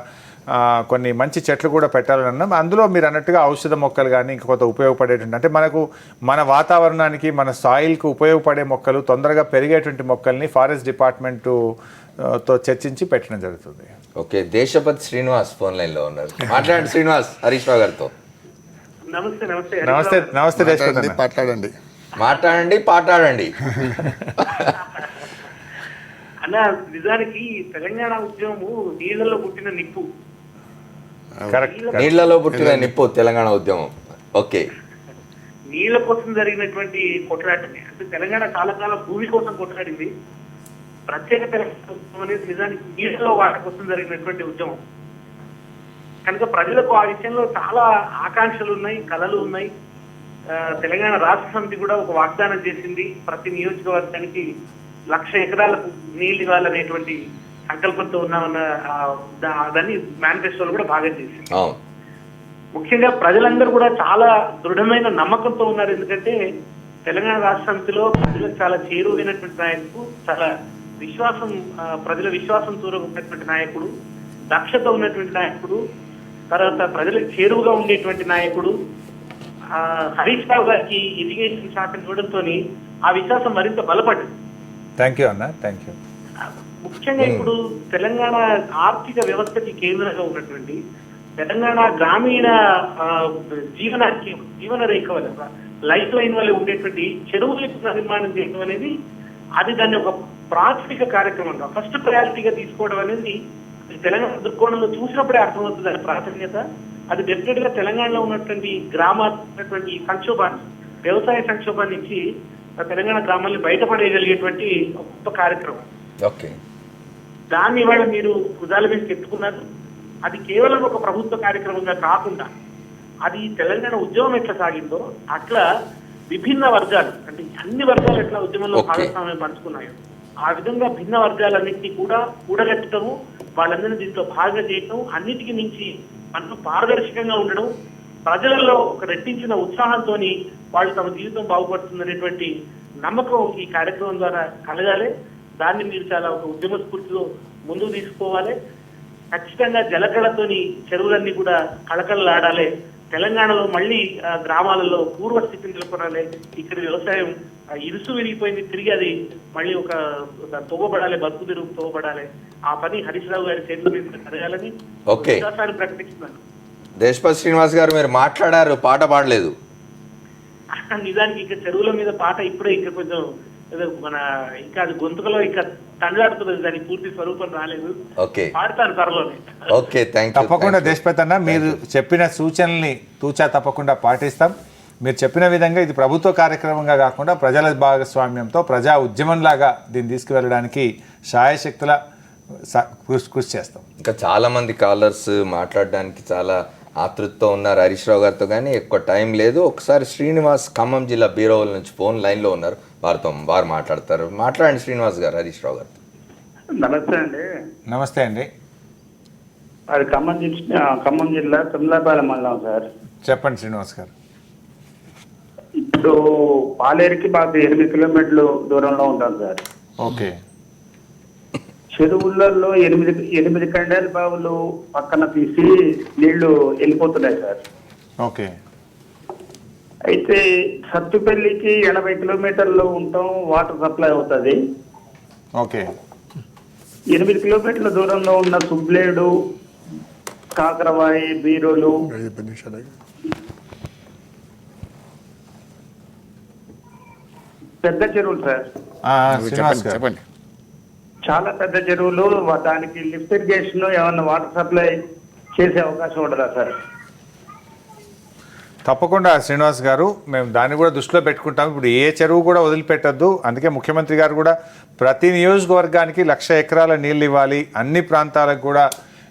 కొన్ని మంచి చెట్లు కూడా పెట్టాలని అన్నాం. అందులో మీరు అన్నట్టుగా ఔషధ మొక్కలు కానీ ఇంకా కొంత ఉపయోగపడేటువంటి, అంటే మనకు మన వాతావరణానికి మన సాయిల్కు ఉపయోగపడే మొక్కలు, తొందరగా పెరిగేటువంటి మొక్కల్ని ఫారెస్ట్ డిపార్ట్మెంటుతో చర్చించి పెట్టడం జరుగుతుంది. ఓకే, దేశపతి శ్రీనివాస్ ఫోన్ లైన్లో ఉన్నారు, మాట్లాడండి శ్రీనివాస్ హరీష్ రావు గారితో. నమస్తే నమస్తే నమస్తే నమస్తే మాట్లాడండి. మాట్లాడండి పాటాడండి. అన్న, నిజానికి తెలంగాణ ఉద్యమము నీళ్లలో పుట్టిన నిప్పు. నీళ్లలో పుట్టిన నిప్పు తెలంగాణ ఉద్యమం. ఓకే, నీళ్ల కోసం జరిగినటువంటి కొట్లాటని, అంటే తెలంగాణ చాలా కాలం భూమి కోసం కొట్లాడింది. ప్రత్యేక తెలంగాణ ఉద్యమం అనేది నిజానికి నీళ్లలో వాటి కోసం జరిగినటువంటి ఉద్యమం కనుక ప్రజలకు ఆ విషయంలో చాలా ఆకాంక్షలు ఉన్నాయి, కళలు ఉన్నాయి. తెలంగాణ రాష్ట్ర సమితి కూడా ఒక వాగ్దానం చేసింది, ప్రతి నియోజకవర్గానికి 1,00,000 ఎకరాలకు నీళ్లు ఇవ్వాలనేటువంటి సంకల్పంతో ఉన్నామన్న దాన్ని మేనిఫెస్టోలో కూడా భాగం చేసింది. ముఖ్యంగా ప్రజలందరూ కూడా చాలా దృఢమైన నమ్మకంతో ఉన్నారు. ఎందుకంటే తెలంగాణ రాష్ట్ర సమితిలో ప్రజలకు చాలా చేరువైనటువంటి నాయకుడు, చాలా విశ్వాసం, ప్రజల విశ్వాసం ఉన్నటువంటి నాయకుడు, దక్షత ఉన్నటువంటి నాయకుడు, తర్వాత ప్రజలకు చేరువుగా ఉండేటువంటి నాయకుడు. హరీష్ రావు గారికి ఇరిగేషన్ శాఖను ఇవ్వడంతో ఆ విశ్వాసం మరింత బలపడింది. థ్యాంక్ యూ అన్న, థ్యాంక్ యూ. ముఖ్యంగా ఇప్పుడు తెలంగాణ ఆర్థిక వ్యవస్థకి కేంద్రంగా ఉన్నటువంటి తెలంగాణ గ్రామీణ జీవన రేఖ వల్ల, లైఫ్ లైన్ వల్ల ఉండేటువంటి చెరువులకు నిర్మాణం చేయడం అనేది అది దాన్ని ఒక ప్రాథమిక కార్యక్రమంగా ఫస్ట్ ప్రయారిటీగా తీసుకోవడం అనేది తెలంగాణ దృక్కోణంలో చూసినప్పుడే అర్థమవుతుంది దాని ప్రాధాన్యత. అది డెఫినెట్ గా తెలంగాణలో ఉన్నటువంటి గ్రామాలటువంటి సంక్షోభాన్ని, వ్యవసాయ సంక్షోభాన్ని నుంచి తెలంగాణ గ్రామాన్ని బయటపడేయగలిగేటువంటి గొప్ప కార్యక్రమం. ఓకే, దాన్ని ఇవాళ మీరు భుజాల మీద ఎత్తుకున్నారు. అది కేవలం ఒక ప్రభుత్వ కార్యక్రమంగా కాకుండా అది తెలంగాణ ఉద్యమం ఎట్లా సాగిందో అట్లా విభిన్న వర్గాలు, అంటే అన్ని వర్గాలు ఎట్లా ఉద్యమంలో భాగస్వామ్యం పంచుకున్నాయో ఆ విధంగా భిన్న వర్గాలన్నింటినీ కూడా కూడగట్టడము, వాళ్ళందరినీ దీంట్లో భాగం చేయటం, అన్నిటికీ మించి మనం పారదర్శకంగా ఉండడం, ప్రజలలో ఒక రెట్టించిన ఉత్సాహంతో వాళ్ళు తమ జీవితం బాగుపడుతుందనేటువంటి నమ్మకం ఈ కార్యక్రమం ద్వారా కలగాలి. దాన్ని మీరు చాలా ఒక ఉద్యమ స్ఫూర్తిలో ముందుకు తీసుకోవాలి. ఖచ్చితంగా జలకళతోని చెరువులన్నీ కూడా కళకళలాడాలి. తెలంగాణలో మళ్ళీ గ్రామాలలో పూర్వస్థితిని నెలకొనాలి. ఇక్కడ వ్యవసాయం ఇరుసు విరిగిపోయింది, తిరిగి అది మళ్ళీ ఒక తోవబడాలి, బతుకు తిరుగు తోవబడాలి. ఆ పని హరీష్ రావు గారి చేతుల మీద జరగాలని విశ్వాసాన్ని ప్రకటిస్తున్నాను. దేశపతి శ్రీనివాస్ గారు, మీరు మాట్లాడారు, పాట పాడలేదు. నిజానికి ఇంకా చెరువుల మీద పాట ఇప్పుడే ఇంకా కొంచెం మన ఇంకా అది గొంతుకలో ఇంకా తండ్రాడుతున్నది, దాని పూర్తి స్వరూపం రాలేదు. పాడతాను త్వరలోనే. ఓకే, తప్పకుండా దేశపతి అన్న, మీరు చెప్పిన సూచనల్ని తూచా తప్పకుండా పాటిస్తాం. మీరు చెప్పిన విధంగా ఇది ప్రభుత్వ కార్యక్రమంగా కాకుండా ప్రజల భాగస్వామ్యంతో ప్రజా ఉద్యమంలాగా దీన్ని తీసుకువెళ్ళడానికి శాయశక్తుల కృషి చేస్తాం. ఇంకా చాలా మంది కాలర్స్ మాట్లాడడానికి చాలా ఆతృతతో ఉన్నారు హరీష్ రావు గారితో, కానీ ఎక్కువ టైం లేదు. ఒకసారి శ్రీనివాస్ ఖమ్మం జిల్లా బీరోవల్ నుంచి ఫోన్ లైన్లో ఉన్నారు, వారు మాట్లాడతారు. మాట్లాడండి శ్రీనివాస్ గారు హరీష్ రావు గారితో. నమస్తే అండి. నమస్తే అండి. అది ఖమ్మం జిల్లా తుమ్లాపాలెం మండలం సార్. చెప్పండి శ్రీనివాస్ గారు. ఇప్పుడు పాలేరుకి మాకు 8 కిలోమీటర్లు దూరంలో ఉంటాం సార్. ఓకే. చెరువులలో 8 కండేల బావులు పక్కన తీసి నీళ్లు వెళ్ళిపోతున్నాయి సార్. ఓకే. అయితే సత్తుపల్లికి 80 కిలోమీటర్లు ఉంటాం, వాటర్ సప్లై అవుతుంది. ఓకే. 8 కిలోమీటర్ల దూరంలో ఉన్న సుబ్లేడు, కాకరవాయి, బీరోలు, 5 నిమిషాలు. పెద్ద చెరువులు సార్, శ్రీనివాస్ గారు చెప్పండి. చాలా పెద్ద చెరువులు. దానికి లిఫ్ట్ ఇరిగేషన్ ఏమన్నా వాటర్ సప్లై చేసే అవకాశం ఉండదా సార్? తప్పకుండా శ్రీనివాస్ గారు, మేము దాన్ని కూడా దృష్టిలో పెట్టుకుంటాం. ఇప్పుడు ఏ చెరువు కూడా వదిలిపెట్టద్దు. అందుకే ముఖ్యమంత్రి గారు కూడా ప్రతి నియోజకవర్గానికి 1,00,000 ఎకరాల నీళ్ళు ఇవ్వాలి, అన్ని ప్రాంతాలకు కూడా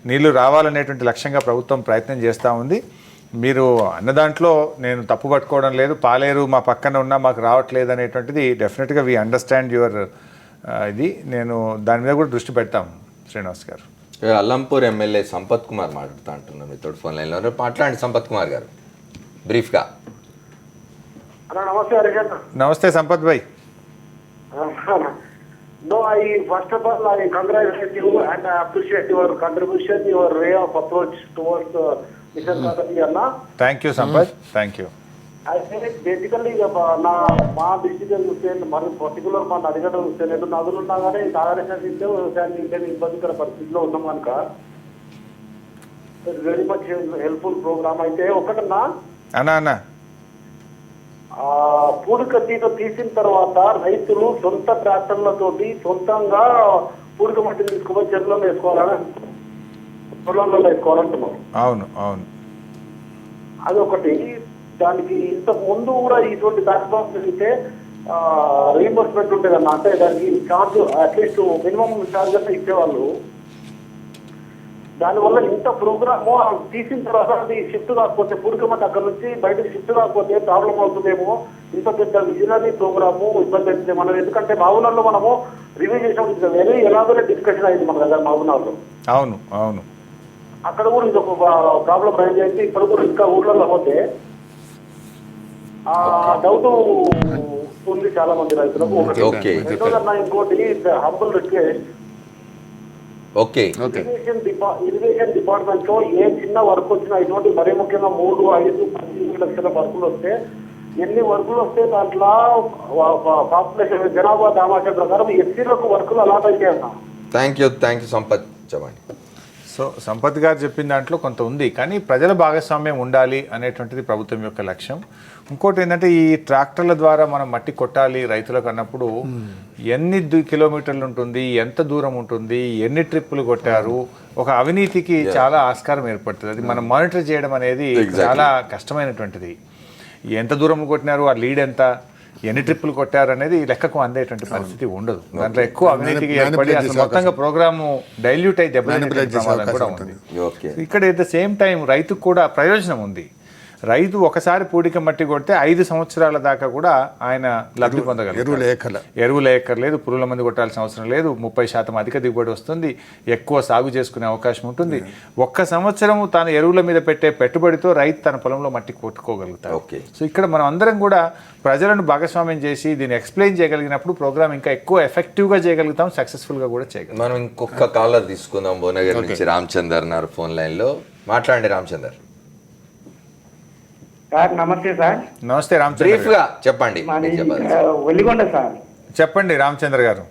నీళ్లు రావాలనేటువంటి లక్ష్యంగా ప్రభుత్వం ప్రయత్నం చేస్తూ ఉంది. మీరు అన్న దాంట్లో నేను తప్పు పట్టుకోవడం లేదు. పాలేరు మా పక్కన ఉన్నా మాకు రావట్లేదు అనేటువంటిది డెఫినెట్గా వీ అండర్స్టాండ్ యువర్ ఇది. నేను దాని మీద కూడా దృష్టి పెడతాం శ్రీనివాస్ గారు. అల్లంపూర్ ఎమ్మెల్యే సంపత్ కుమార్ మాట్లాడుతూ అంటున్నాను మీతో ఫోన్ లైన్లో. మాట్లాడండి సంపత్ కుమార్ గారు బ్రీఫ్గా. నమస్తే హరీష్ అన్న. నమస్తే సంపత్ భాయ్. No, first of all, I congratulate you and I appreciate your contribution, your way of approach towards Mission Pragati Anna. Thank you Sampath, thank you. I think basically మా డిసిజన్ చూస్తే మరి పర్టికులర్ మా నడిగడ్డ చూస్తే లేదు, నదులు ఉన్నా కానీ సాధారణ వ్యవసాయాన్ని ఇబ్బందికర పరిస్థితిలో ఉన్నాం కనుక వెరీ మచ్ హెల్ప్ఫుల్ ప్రోగ్రామ్. అయితే ఒకటన్నా అన్నా పూడిక తీసిన తర్వాత రైతులు సొంత ట్రాక్టర్లతోటి సొంతంగా పూడిక మట్టిని తీసుకుపోయి చెరువులో వేసుకోవాలని, పొలంలో వేసుకోవాలంటున్నారు. అవును అవును, అదొకటి. దానికి ఇంతకు ముందు కూడా ఇటువంటి దాఖలు జరిగితే రీఎంబర్స్మెంట్ ఉంటుందన్న, అంటే దానికి ఛార్జ్ అట్లీస్ట్ మినిమం ఛార్జ్ అంటే ఇచ్చేవాళ్ళు. దానివల్ల ఇంత ప్రోగ్రాము తీసిన తర్వాత అది షిఫ్ట్ కాకపోతే పూడికమంటే అక్కడ నుంచి బయటకు షిఫ్ట్ కాకపోతే ప్రాబ్లం అవుతుందేమో. ఇంత పెద్ద విజనరీ ప్రోగ్రాము ఇబ్బంది అవుతుంది మనం. ఎందుకంటే మాగునాల్లో మనము రివ్యూ చేసినప్పుడు వేరే ఎలాగోనే డిస్కషన్ అయింది మన దగ్గర మాగునాల్లో. అవును అవును, అక్కడ కూడా ఇంకొక ప్రాబ్లం రైజ్ అయింది. ఇప్పుడు కూడా ఇంకా ఊర్లలో పోతే డౌట్ ఉంది చాలా మంది రైతులకు. ఇంకోటి హంబుల్ రిక్వెస్ట్, ఇరిగేషన్ డిపార్ట్మెంట్ లో ఏ చిన్న వర్క్ వచ్చినా ఇటువంటి మరీ ముఖ్యంగా 3, 5, 10 లక్షల వర్కులు వస్తే ఎన్ని వర్కులు వస్తే దాంట్లో పాపులేషన్ జనాభా దామాషా ప్రకారం ఎస్సీలకు వర్కులు అలాట్ అయితే అన్నా. Thank you Sampath. చెప్పండి. సో సంపత్ గారు చెప్పిన దాంట్లో కొంత ఉంది, కానీ ప్రజల భాగస్వామ్యం ఉండాలి అనేటువంటిది ప్రభుత్వం యొక్క లక్ష్యం. ఇంకోటి ఏంటంటే ఈ ట్రాక్టర్ల ద్వారా మనం మట్టి కొట్టాలి రైతులకు అన్నప్పుడు ఎన్ని కిలోమీటర్లు ఉంటుంది, ఎంత దూరం ఉంటుంది, ఎన్ని ట్రిప్పులు కొట్టారు, ఒక అవినీతికి చాలా ఆస్కారం ఏర్పడుతుంది. అది మనం మానిటర్ చేయడం అనేది చాలా కష్టమైనటువంటిది. ఎంత దూరం కొట్టినారు, ఆ లీడ్ ఎంత, ఎన్ని ట్రిప్పులు కొట్టారు అనేది లెక్కకు అందేటువంటి పరిస్థితి ఉండదు. దాంట్లో ఎక్కువ అవినీతికి ఏర్పడి అసలు మొత్తంగా ప్రోగ్రాము డైల్యూట్ అయి దెబ్బతినే ప్రమాదం కూడా ఉంది. ఇక్కడ ఎట్ ద సేమ్ టైం రైతుకు కూడా ప్రయోజనం ఉంది. రైతు ఒకసారి పూడిక మట్టి కొడితే 5 సంవత్సరాల దాకా కూడా ఆయన లబ్ధి పొందగలరు. ఎరువులు ఎక్కర్లేదు, పురుగుల మంది కొట్టాల్సిన అవసరం లేదు, 30% అధిక దిగుబడి వస్తుంది, ఎక్కువ సాగు చేసుకునే అవకాశం ఉంటుంది. 1 సంవత్సరం తాను ఎరువుల మీద పెట్టే పెట్టుబడితో రైతు తన పొలంలో మట్టి కొట్టుకోగలుగుతారు. సో ఇక్కడ మనం అందరం కూడా ప్రజలను భాగస్వామ్యం చేసి దీన్ని ఎక్స్ప్లెయిన్ చేయగలిగినప్పుడు ప్రోగ్రామ్ ఇంకా ఎక్కువ ఎఫెక్టివ్గా చేయగలుగుతాం, సక్సెస్ఫుల్గా కూడా చేయగలుగుతాం. మనం ఇంకొక కాలర్ తీసుకుందాం. భువనగిరి నుంచి రామచందర్ ఉన్నారు ఫోన్ లైన్లో. మాట్లాడండి రామచందర్. సార్ నమస్తే సార్. నమస్తే రామచంద్ర. బ్రీఫ్గా చెప్పండి. ఒల్లిగొండ సార్. చెప్పండి రామచంద్ర గారు.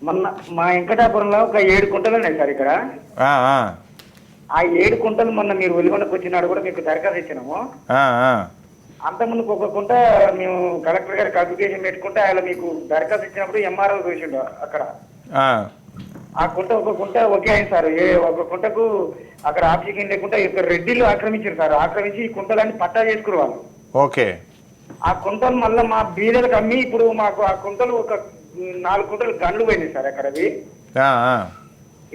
మొన్న మా వెంకటాపురంలో ఒక 7 కుంటలు ఉన్నాయి సార్ ఇక్కడ. ఆ 7 కుంటలు మొన్న మీరు ఒల్లిగొండకు వచ్చినాడు కూడా మీకు దరఖాస్తు ఇచ్చినాము. అంతకుముందుకు ఒక కుంట మేము కలెక్టర్ గారికి అప్లికేషన్ పెట్టుకుంటే ఆయన మీకు దరఖాస్తు ఇచ్చినప్పుడు ఎంఆర్ఓ చూసిండు అక్కడ. ఆ కుంట ఒక కుంట ఒకే అయింది సార్. ఒక కుంటకు అక్కడ ఆక్సిజన్ లేకుండా ఇక్కడ రెడ్డిలు ఆక్రమించారు సార్. ఆక్రమించి ఈ కుంటలన్నీ పట్టా చేసుకున్నారు వాళ్ళు. ఓకే. ఆ కుంటలు మళ్ళీ మా బీదలకు అమ్మి ఇప్పుడు మాకు ఆ కుంటలు ఒక 4 కుంటలు గన్లు పోయినాయి సార్ అక్కడవి.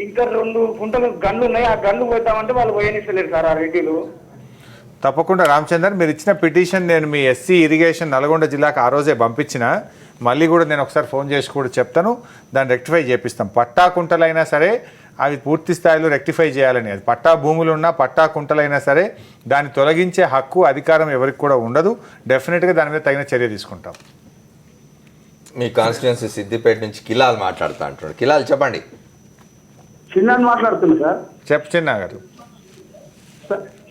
ఇంకా 2 కుంటలు గన్లు ఉన్నాయి. ఆ గన్లు పోతామంటే వాళ్ళు పోయనిస్తలేరు సార్ ఆ రెడ్డిలు. తప్పకుండా రామచందర్, మీరు ఇచ్చిన పిటిషన్ నేను మీ ఎస్సీ ఇరిగేషన్ నల్గొండ జిల్లాకు ఆ రోజే పంపించిన. మళ్ళీ కూడా నేను ఒకసారి ఫోన్ చేసి కూడా చెప్తాను, దాన్ని రెక్టిఫై చేపిస్తాం. పట్టా కుంటలైనా సరే అవి పూర్తి స్థాయిలో రెక్టిఫై చేయాలని. అది పట్టా భూములు ఉన్నా పట్టా కుంటలైనా సరే దాన్ని తొలగించే హక్కు అధికారం ఎవరికి కూడా ఉండదు. డెఫినెట్గా దాని మీద తగిన చర్య తీసుకుంటాం. మీ కాన్స్టిట్యున్సీ సిద్దిపేట నుంచి కిలాల్ మాట్లాడుతూ అంటున్నాడు. కిలాల్ చెప్పండి. చిన్న మాట్లాడుతున్నా సార్. చిన్న గారు.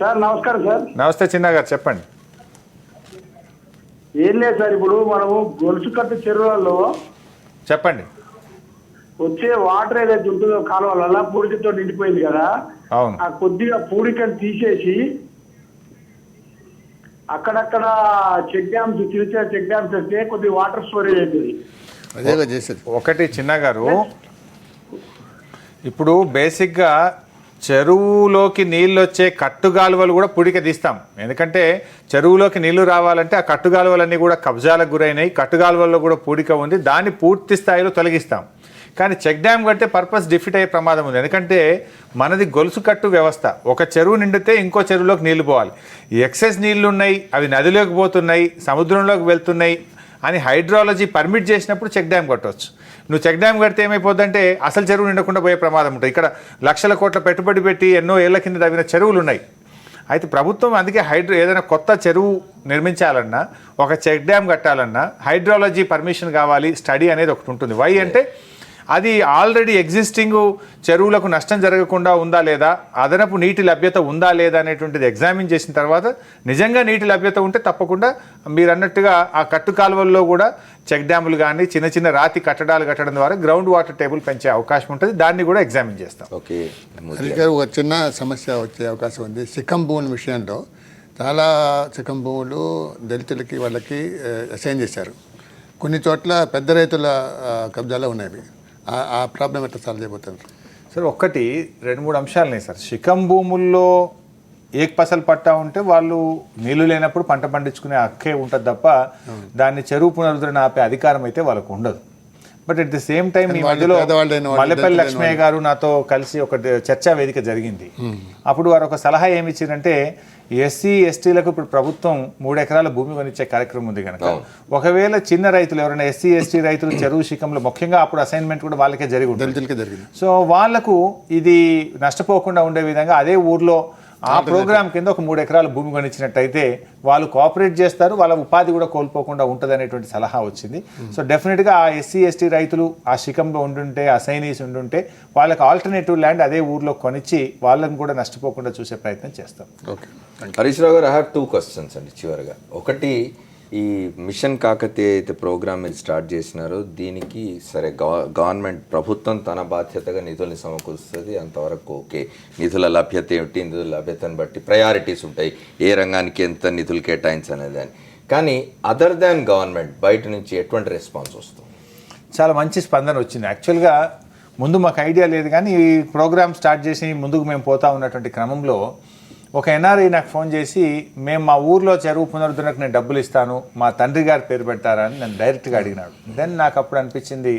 సార్ నమస్కారం సార్. నమస్తే చిన్న గారు, చెప్పండి. ఏం లేదు సార్, ఇప్పుడు మనము గొలుసు కట్టు చెరువులలో చెప్పండి వచ్చే వాటర్ ఏదైతే ఉంటుందో కాలువల పూడికతో నిండిపోయింది కదా, అవును. ఆ కొద్దిగా పూడికలు తీసేసి అక్కడక్కడ చెక్ డ్యామ్స్ చిన్న చెక్ డ్యామ్స్ వస్తే కొద్దిగా వాటర్ స్టోరేజ్ అవుతుంది. అదేగా చేసేది. ఒకటి చిన్న గారు, ఇప్పుడు బేసిక్గా చెరువులోకి నీళ్ళు వచ్చే కట్టుగాలువలు కూడా పుడిక తీస్తాం. ఎందుకంటే చెరువులోకి నీళ్లు రావాలంటే ఆ కట్టుగాలువలన్నీ కూడా కబ్జాలకు గురైనాయి, కట్టుగాలువల్లో కూడా పూడిక ఉంది, దాన్ని పూర్తి స్థాయిలో తొలగిస్తాం. కానీ చెక్ డ్యామ్ కడితే పర్పస్ డిఫిట్ అయ్యే ప్రమాదం ఉంది. ఎందుకంటే మనది గొలుసు కట్టు వ్యవస్థ. ఒక చెరువు నిండితే ఇంకో చెరువులోకి నీళ్లు పోవాలి. ఎక్సెస్ నీళ్లు ఉన్నాయి, అవి నదిలోకి పోతున్నాయి, సముద్రంలోకి వెళ్తున్నాయి అని హైడ్రాలజీ పర్మిట్ చేసినప్పుడు చెక్ డ్యామ్ కట్టవచ్చు. నువ్వు చెక్ డ్యామ్ కడితే ఏమైపోద్దంటే అసలు చెరువు నిండకుండా పోయే ప్రమాదం ఉంటుంది. ఇక్కడ లక్షల కోట్ల పెట్టుబడి పెట్టి ఎన్నో ఏళ్ల కింద తవ్విన చెరువులు ఉన్నాయి. అయితే ప్రభుత్వం అందుకే ఏదైనా కొత్త చెరువు నిర్మించాలన్నా, ఒక చెక్ డ్యామ్ కట్టాలన్నా హైడ్రాలజీ పర్మిషన్ కావాలి, స్టడీ అనేది ఒకటి ఉంటుంది. వై అంటే అది ఆల్రెడీ ఎగ్జిస్టింగ్ చెరువులకు నష్టం జరగకుండా ఉందా లేదా, అదనపు నీటి లభ్యత ఉందా లేదా అనేటువంటిది ఎగ్జామిన్ చేసిన తర్వాత నిజంగా నీటి లభ్యత ఉంటే తప్పకుండా మీరు అన్నట్టుగా ఆ కట్టు కాలువల్లో కూడా చెక్ డ్యాములు కానీ చిన్న చిన్న రాతి కట్టడాలు కట్టడం ద్వారా గ్రౌండ్ వాటర్ టేబుల్ పెంచే అవకాశం ఉంటుంది. దాన్ని కూడా ఎగ్జామిన్ చేస్తాం. ఓకే, ఒక చిన్న సమస్య వచ్చే అవకాశం ఉంది. సిక్కం భూముల విషయంలో చాలా సిక్కం భూములు దళితులకి వాళ్ళకి అసైన్ చేశారు. కొన్ని చోట్ల పెద్ద రైతుల కబ్జాలో ఉన్నాయి. ఆ ప్రాబ్లం ఎట్లా సాల్వ్ చేయబోతున్నారు సార్? ఒక్కటి 2-3 అంశాలున్నాయి సార్. శిఖం భూముల్లో ఏకపసలు పట్టా ఉంటే వాళ్ళు నీళ్లు లేనప్పుడు పంట పండించుకునే హక్కే ఉంటుంది తప్ప దాన్ని చెరువు పునరుద్ధరణ ఆపే అధికారం అయితే వాళ్ళకు ఉండదు. But at the same time ఈ మధ్యలో మల్లెపల్లి లక్ష్మయ్య గారు నాతో కలిసి ఒక చర్చా వేదిక జరిగింది. అప్పుడు వారు ఒక సలహా ఏమి ఇచ్చారంటే, ఎస్సీ ఎస్టీలకు ఇప్పుడు ప్రభుత్వం 3 ఎకరాల భూమి కొనిచ్చే కార్యక్రమం ఉంది కనుక ఒకవేళ చిన్న రైతులు ఎవరైనా ఎస్సీ ఎస్టీ రైతులు చెరువు శిఖంలో, ముఖ్యంగా అప్పుడు అసైన్మెంట్ కూడా వాళ్ళకే జరిగింది. సో వాళ్లకు ఇది నష్టపోకుండా ఉండే విధంగా అదే ఊర్లో ఆ ప్రోగ్రామ్ కింద ఒక 3 ఎకరాల భూమి కొనిచ్చినట్టయితే వాళ్ళు కోఆపరేట్ చేస్తారు, వాళ్ళ ఉపాధి కూడా కోల్పోకుండా ఉంటుంది అనేటువంటి సలహా వచ్చింది. సో డెఫినెట్గా ఆ ఎస్సీ ఎస్టీ రైతులు ఆ శిఖంలో ఉండుంటే, అసైనీస్ ఉండుంటే వాళ్ళకి ఆల్టర్నేటివ్ ల్యాండ్ అదే ఊర్లో కొనిచ్చి వాళ్ళని కూడా నష్టపోకుండా చూసే ప్రయత్నం చేస్తాం. ఓకే, హరీష్ రావు గారు, ఐ హ్యావ్ 2 క్వశ్చన్స్ అండి చివరిగా. ఒకటి, ఈ మిషన్ కాకతీయ అయితే ప్రోగ్రామ్ మీరు స్టార్ట్ చేసినారో దీనికి సరే గవర్నమెంట్ ప్రభుత్వం తన బాధ్యతగా నిధుల్ని సమకూరుస్తుంది, అంతవరకు ఓకే. నిధుల లభ్యత ఏమిటి, నిధుల లభ్యతను బట్టి ప్రయారిటీస్ ఉంటాయి, ఏ రంగానికి ఎంత నిధులు కేటాయించనేది అని. కానీ అదర్ దాన్ గవర్నమెంట్ బయట నుంచి ఎటువంటి రెస్పాన్స్ వస్తుంది? చాలా మంచి స్పందన వచ్చింది. యాక్చువల్గా ముందు మాకు ఐడియా లేదు, కానీ ఈ ప్రోగ్రామ్ స్టార్ట్ చేసి ముందుకు మేము పోతా ఉన్నటువంటి క్రమంలో ఒక ఎన్ఆర్ఐ నాకు ఫోన్ చేసి, మేము మా ఊర్లో చెరువు పునరుద్ధరణకు నేను డబ్బులు ఇస్తాను, మా తండ్రి గారి పేరు పెడతారా అని నన్ను డైరెక్ట్గా అడిగినాడు. దెన్ నాకు అప్పుడు అనిపించింది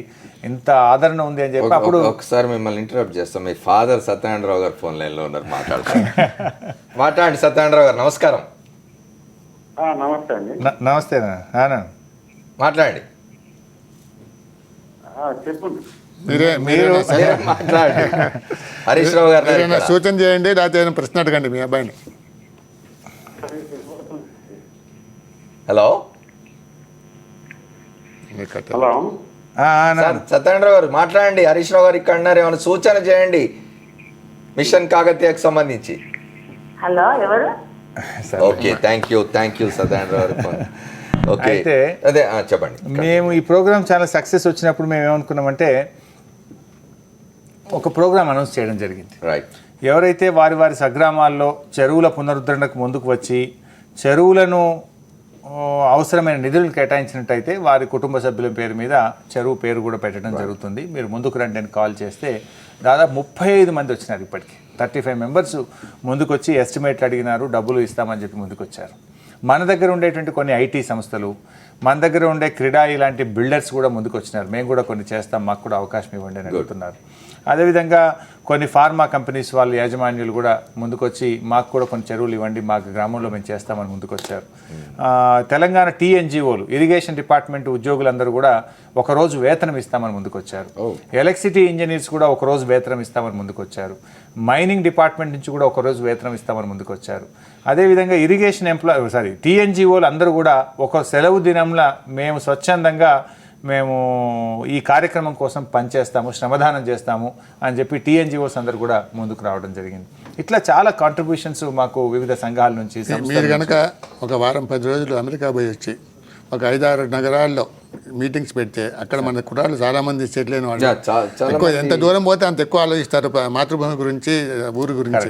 ఇంత ఆదరణ ఉంది అని చెప్పి. అప్పుడు ఒకసారి మిమ్మల్ని ఇంటరప్ట్ చేస్తాం. మీ ఫాదర్ సత్యనారాయణరావు గారు ఫోన్ లైన్లో ఉన్నారు, మాట్లాడండి. సత్యనారాయణరావు గారు నమస్కారం. నమస్తే అండి. నమస్తే, మాట్లాడండి. చెప్పండి. మీరు హరీష్ రావు గారు సూచన చేయండి, లేకపోతే ఏదైనా ప్రశ్న అడగండి మీ అబ్బాయిని. హలో హలో, సత్యనారాయణరావు గారు మాట్లాడండి. హరీష్ రావు గారు ఇక్కడ ఉన్నారు, ఏమైనా సూచన చేయండి మిషన్ కాకతీయకు సంబంధించి. హలో, ఎవరు? ఓకే, థ్యాంక్ యూ సత్యనారాయణరావు గారు. ఓకే, అదే చెప్పండి. మేము ఈ ప్రోగ్రామ్ చాలా సక్సెస్ వచ్చినప్పుడు మేము ఏమనుకున్నామంటే ఒక ప్రోగ్రామ్ అనౌన్స్ చేయడం జరిగింది. రైట్. ఎవరైతే వారి వారి స్వగ్రామాల్లో చెరువుల పునరుద్ధరణకు ముందుకు వచ్చి చెరువులను అవసరమైన నిధులను కేటాయించినట్టయితే వారి కుటుంబ సభ్యుల పేరు మీద చెరువు పేరు కూడా పెట్టడం జరుగుతుంది. మీరు ముందుకు రండి అని కాల్ చేస్తే దాదాపు 35 మంది వచ్చినారు. ఇప్పటికీ 35 మెంబర్స్ ముందుకు వచ్చి ఎస్టిమేట్లు అడిగినారు, డబ్బులు ఇస్తామని చెప్పి ముందుకు వచ్చారు. మన దగ్గర ఉండేటువంటి కొన్ని ఐటీ సంస్థలు, మన దగ్గర ఉండే క్రీడా ఇలాంటి బిల్డర్స్ కూడా ముందుకు వచ్చినారు. మేము కూడా కొన్ని చేస్తాం, మాకు కూడా అవకాశం ఇవ్వండి అని అడుగుతున్నారు. అదేవిధంగా కొన్ని ఫార్మా కంపెనీస్ వాళ్ళ యాజమాన్యులు కూడా ముందుకొచ్చి మాకు కూడా కొన్ని చెరువులు ఇవ్వండి, మాకు గ్రామంలో మేము చేస్తామని ముందుకొచ్చారు. తెలంగాణ టీఎన్జిఓలు, ఇరిగేషన్ డిపార్ట్మెంట్ ఉద్యోగులందరూ కూడా ఒకరోజు వేతనం ఇస్తామని ముందుకొచ్చారు. ఎలక్ట్రిసిటీ ఇంజనీర్స్ కూడా ఒకరోజు వేతనం ఇస్తామని ముందుకొచ్చారు. మైనింగ్ డిపార్ట్మెంట్ నుంచి కూడా ఒకరోజు వేతనం ఇస్తామని ముందుకొచ్చారు. అదేవిధంగా ఇరిగేషన్ టీఎన్జిఓలు అందరూ కూడా ఒక సెలవు దినంలో మేము స్వచ్ఛందంగా మేము ఈ కార్యక్రమం కోసం పనిచేస్తాము, శ్రమదానం చేస్తాము అని చెప్పి టీఎన్జిఓస్ అందరూ కూడా ముందుకు రావడం జరిగింది. ఇట్లా చాలా కాంట్రిబ్యూషన్స్ మాకు వివిధ సంఘాల నుంచి. మీరు కనుక ఒక వారం 10 రోజులు అమెరికా పోయి వచ్చి ఒక 5-6 నగరాల్లో మీటింగ్స్ పెడితే అక్కడ మన కుటుంబాలు చాలా మంది సెటిల్ అయిన వాళ్ళు Yeah, చాలా ఎక్కువ మంది- ఎంత దూరం పోతే అంత ఎక్కువ ఆలోచిస్తారు మాతృభూమి గురించి, ఊరు గురించి.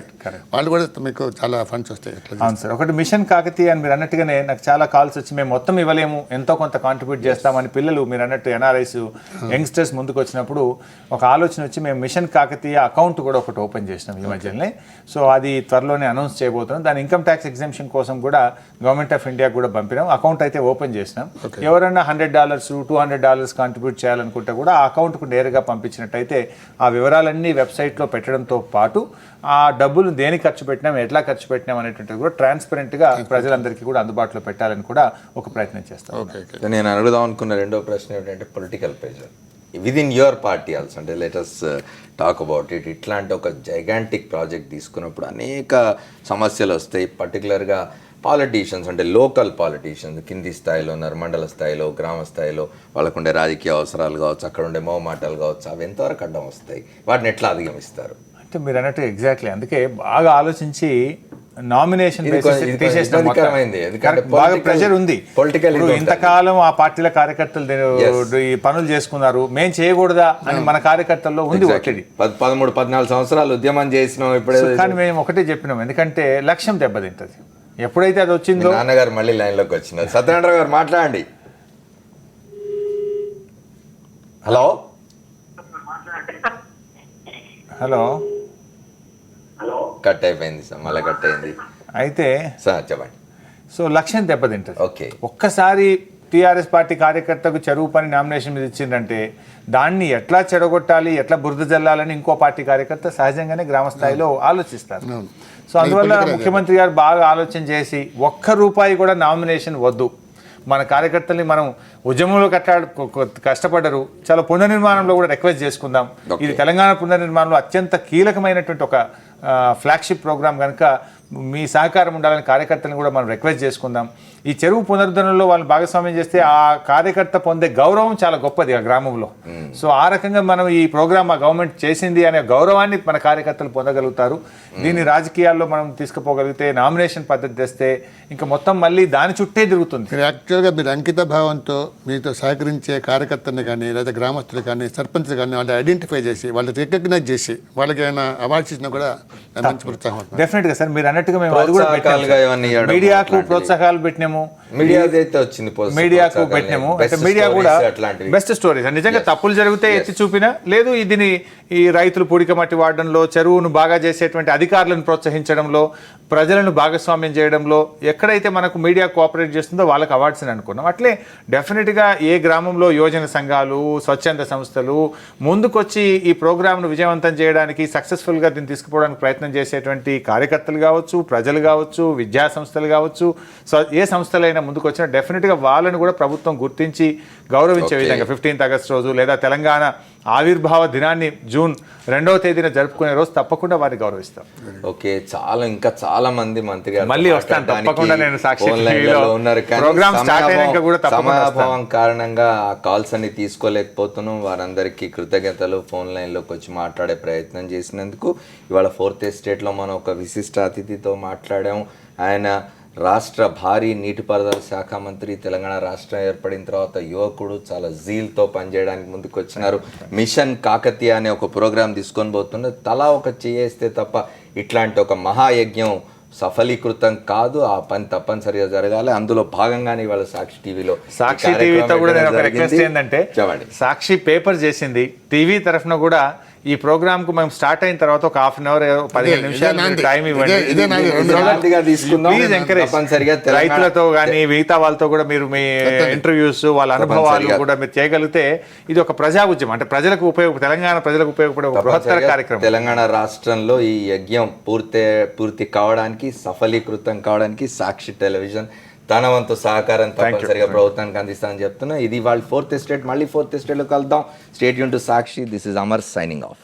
వాళ్ళు కూడా మీకు చాలా ఫండ్స్ వస్తాయి. అవును సార్. ఒకటి మిషన్ కాకతీయ అని మీరు అన్నట్టుగానే నాకు చాలా కాల్స్ వచ్చి మేము మొత్తం ఇవ్వలేము, ఎంతో కొంత కాంట్రిబ్యూట్ చేస్తామని పిల్లలు మీరు అన్నట్టు ఎన్ఆర్ఐస్ యంగ్స్టర్స్ ముందుకు వచ్చినప్పుడు ఒక ఆలోచన వచ్చి మేము మిషన్ కాకతీయ అకౌంట్ కూడా ఒకటి ఓపెన్ చేసినాం ఈ మధ్యనే. సో అది త్వరలోనే అనౌన్స్ చేయబోతున్నాం. దాని ఇన్కమ్ ట్యాక్స్ ఎగ్జామ్షన్ కోసం కూడా గవర్నమెంట్ ఆఫ్ ఇండియా కూడా పంపినాం. అకౌంట్ అయితే ఓపెన్ చేసినాం. ఎవరైనా $100 $200 కాంట్రిబ్యూట్ చేయాలనుకుంటే కూడా ఆ అకౌంట్కు నేరుగా పంపించినట్టయితే ఆ వివరాలన్నీ వెబ్సైట్లో పెట్టడంతో పాటు ఆ డబ్బులు దేనికి ఖర్చు పెట్టినాం, ఎట్లా ఖర్చు పెట్టినాం అనేటువంటిది కూడా ట్రాన్స్పరెంట్గా ప్రజలందరికీ కూడా అందుబాటులో పెట్టాలని కూడా ఒక ప్రయత్నం చేస్తాం. నేను అడుగుదాం అనుకున్న రెండో ప్రశ్న ఏంటంటే political pressure within your party also. అంటే లెటస్ టాక్ అబౌట్ ఇట్. ఇట్లాంటి ఒక జైగాంటిక్ ప్రాజెక్ట్ తీసుకున్నప్పుడు అనేక సమస్యలు వస్తాయి. పర్టికులర్గా పాలిటీషియన్స్ అంటే లోకల్ పాలిటీషియన్స్ కింది స్థాయిలో ఉన్నారు, మండల స్థాయిలో, గ్రామ స్థాయిలో వాళ్ళకుండే రాజకీయ అవసరాలు కావచ్చు, అక్కడ ఉండే మోమాటాలు కావచ్చు, అవి ఎంతవరకు అడ్డం వస్తాయి, వాటిని ఎట్లా అధిగమిస్తారు? అంటే మీరు అన్నట్టు ఎగ్జాక్ట్లీ అందుకే బాగా ఆలోచించి నామినేషన్ బాగా ప్రెషర్ ఉంది. పొలిటికల్ ఇంతకాలం ఆ పార్టీల కార్యకర్తలు ఈ పనులు చేసుకున్నారు, మేం చేయకూడదా అని మన కార్యకర్తల్లో ఉంది ఒత్తిడి. 13-14 సంవత్సరాలు ఉద్యమం చేసినాం ఇప్పుడు. కానీ మేము ఒకటే చెప్పినాం, ఎందుకంటే లక్ష్యం దెబ్బతింటది. ఎప్పుడైతే అది వచ్చిందో నాన్నగారు మళ్ళీ లైన్లోకి వచ్చినారు. సత్యనారాయణ గారు మాట్లాడండి. హలో హలో కట్ అయిపోయింది సార్, మళ్ళీ కట్ అయింది. అయితే సార్ చెప్పండి. సో లక్ష్యం దెబ్బతింటది. ఓకే, ఒక్కసారి టీఆర్ఎస్ పార్టీ కార్యకర్తకు చెరువు పని నామినేషన్ మీద ఇచ్చిందంటే దాన్ని ఎట్లా చెడగొట్టాలి, ఎట్లా బురద జల్లాలని ఇంకో పార్టీ కార్యకర్త సహజంగానే గ్రామ స్థాయిలో ఆలోచిస్తారు. సో అందువల్ల ముఖ్యమంత్రి గారు బాగా ఆలోచన చేసి ₹1 కూడా నామినేషన్ వద్దు, మన కార్యకర్తల్ని మనం ఉద్యమంలో కష్టపడ్డరు, చాలా పునర్నిర్మాణంలో కూడా రిక్వెస్ట్ చేసుకుందాం. ఇది తెలంగాణ పునర్నిర్మాణంలో అత్యంత కీలకమైనటువంటి ఒక ఫ్లాగ్షిప్ ప్రోగ్రామ్ కనుక మీ సహకారం ఉండాలని కార్యకర్తలను కూడా మనం రిక్వెస్ట్ చేసుకుందాం. ఈ చెరువు పునరుద్ధరణలో వాళ్ళు భాగస్వామ్యం చేస్తే ఆ కార్యకర్త పొందే గౌరవం చాలా గొప్పది ఆ గ్రామంలో. సో ఆ రకంగా మనం ఈ ప్రోగ్రామ్ ఆ గవర్నమెంట్ చేసింది అనే గౌరవాన్ని మన కార్యకర్తలు పొందగలుగుతారు. దీన్ని రాజకీయాల్లో మనం తీసుకుపోగలిగితే, నామినేషన్ పద్ధతి తెస్తే ఇంకా మొత్తం మళ్ళీ దాని చుట్టే తిరుగుతుంది. యాక్చువల్గా మీరు అంకిత భావంతో మీతో సహకరించే కార్యకర్తలు కానీ లేదా గ్రామస్తులు కానీ సర్పంచ్లు కానీ వాళ్ళు ఐడెంటిఫై చేసి వాళ్ళకి రికగ్నైజ్ చేసి వాళ్ళకి ఏమైనా అవార్డ్స్ ఇచ్చినా కూడా మంచి ప్రోత్సాహం. డెఫినెట్గా సార్ మీరు అన్నట్టుగా మేము అది కూడా మీడియాకు ప్రోత్సాహాలు పెట్టినాము, మీడియాకు పెట్టినాము. అంటే మీడియా కూడా బెస్ట్ స్టోరీస్ నిజంగా తప్పులు జరిగితే ఎత్తి చూపినా, లేదు దీన్ని ఈ రైతులు పూడిక మట్టి వాడడంలో, చెరువును బాగా చేసేటువంటి అధికారులను ప్రోత్సహించడంలో, ప్రజలను భాగస్వామ్యం చేయడంలో ఎక్కడైతే మనకు మీడియా కోఆపరేట్ చేస్తుందో వాళ్ళకి అవార్డ్స్ అని అనుకున్నాం. అట్లే డెఫినెట్గా ఏ గ్రామంలో యోజన సంఘాలు, స్వచ్ఛంద సంస్థలు ముందుకొచ్చి ఈ ప్రోగ్రామ్ను విజయవంతం చేయడానికి, సక్సెస్ఫుల్గా దీన్ని తీసుకుపోవడానికి ప్రయత్నం చేసేటువంటి కార్యకర్తలు కావచ్చు, ప్రజలు కావచ్చు, విద్యా సంస్థలు కావచ్చు, ఏ సంస్థలైనా ముందుకు వచ్చినా డెఫినెట్గా వాళ్ళని కూడా ప్రభుత్వం గుర్తించి గౌరవించే విధంగా 15th ఆగస్టు రోజు లేదా తెలంగాణ ఆవిర్భావ దినాన్ని జూన్ 2వ తేదీన జరుపుకునే రోజు తప్పకుండా వారిని గౌరవిస్తాం. ఓకే, ఇంకా చాలా మంది మంత్రి గారు మళ్ళీ వస్తాను తప్పకుండా. నేను ఉన్నారు సమయాభావం కారణంగా ఆ కాల్స్ అన్ని తీసుకోలేకపోతున్నాం. వారందరికీ కృతజ్ఞతలు. ఫోన్ లైన్లోకి వచ్చి మాట్లాడే ప్రయత్నం చేసినందుకు. ఇవాళ 4th ఎస్టేట్లో మనం ఒక విశిష్ట అతిథితో మాట్లాడాము. ఆయన రాష్ట్ర భారీ నీటిపారుదల శాఖ మంత్రి, తెలంగాణ రాష్ట్రం ఏర్పడిన తర్వాత యువకుడు, చాలా జీల్తో పనిచేయడానికి ముందుకు వచ్చినారు. మిషన్ కాకతీయ అనే ఒక ప్రోగ్రాం తీసుకొని పోతున్నారు. తలా ఒక చేస్తే తప్ప ఇట్లాంటి ఒక మహాయజ్ఞం సఫలీకృతం కాదు. ఆ పని తప్పనిసరిగా జరగాలి. అందులో భాగంగానే ఇవాళ సాక్షి టీవీలో, సాక్షి టీవీతో కూడా నేను ఒక రిక్వెస్ట్ ఏంటంటే, సాక్షి పేపర్ చేసింది, టీవీ తరఫున కూడా ఈ ప్రోగ్రామ్ కు మేము స్టార్ట్ అయిన తర్వాత ఒక 1/2 అవర్ 15 నిమిషాలు టైం ఇవ్వండి. Please encourage. రైతులతో కానీ మిగతా వాళ్ళతో కూడా మీరు మీ ఇంటర్వ్యూస్, వాళ్ళ అనుభవాలు కూడా మీరు చేయగలిగితే ఇది ఒక ప్రజా ఉద్యమం, అంటే ప్రజలకు తెలంగాణ ప్రజలకు ఉపయోగపడే ఒక బృహత్తర కార్యక్రమం. తెలంగాణ రాష్ట్రంలో ఈ యజ్ఞం పూర్తి కావడానికి, సఫలీకృతం కావడానికి సాక్షి టెలివిజన్ తన వంతు సహకారం తప్పనిసరిగా ప్రభుత్వానికి అందిస్తానని చెప్తున్నా. ఇది వాళ్ళ 4th ఎస్టేట్. మళ్ళీ 4th ఎస్టేట్లో కలుద్దాం. Stay tune to Sakshi. This is Amar signing off.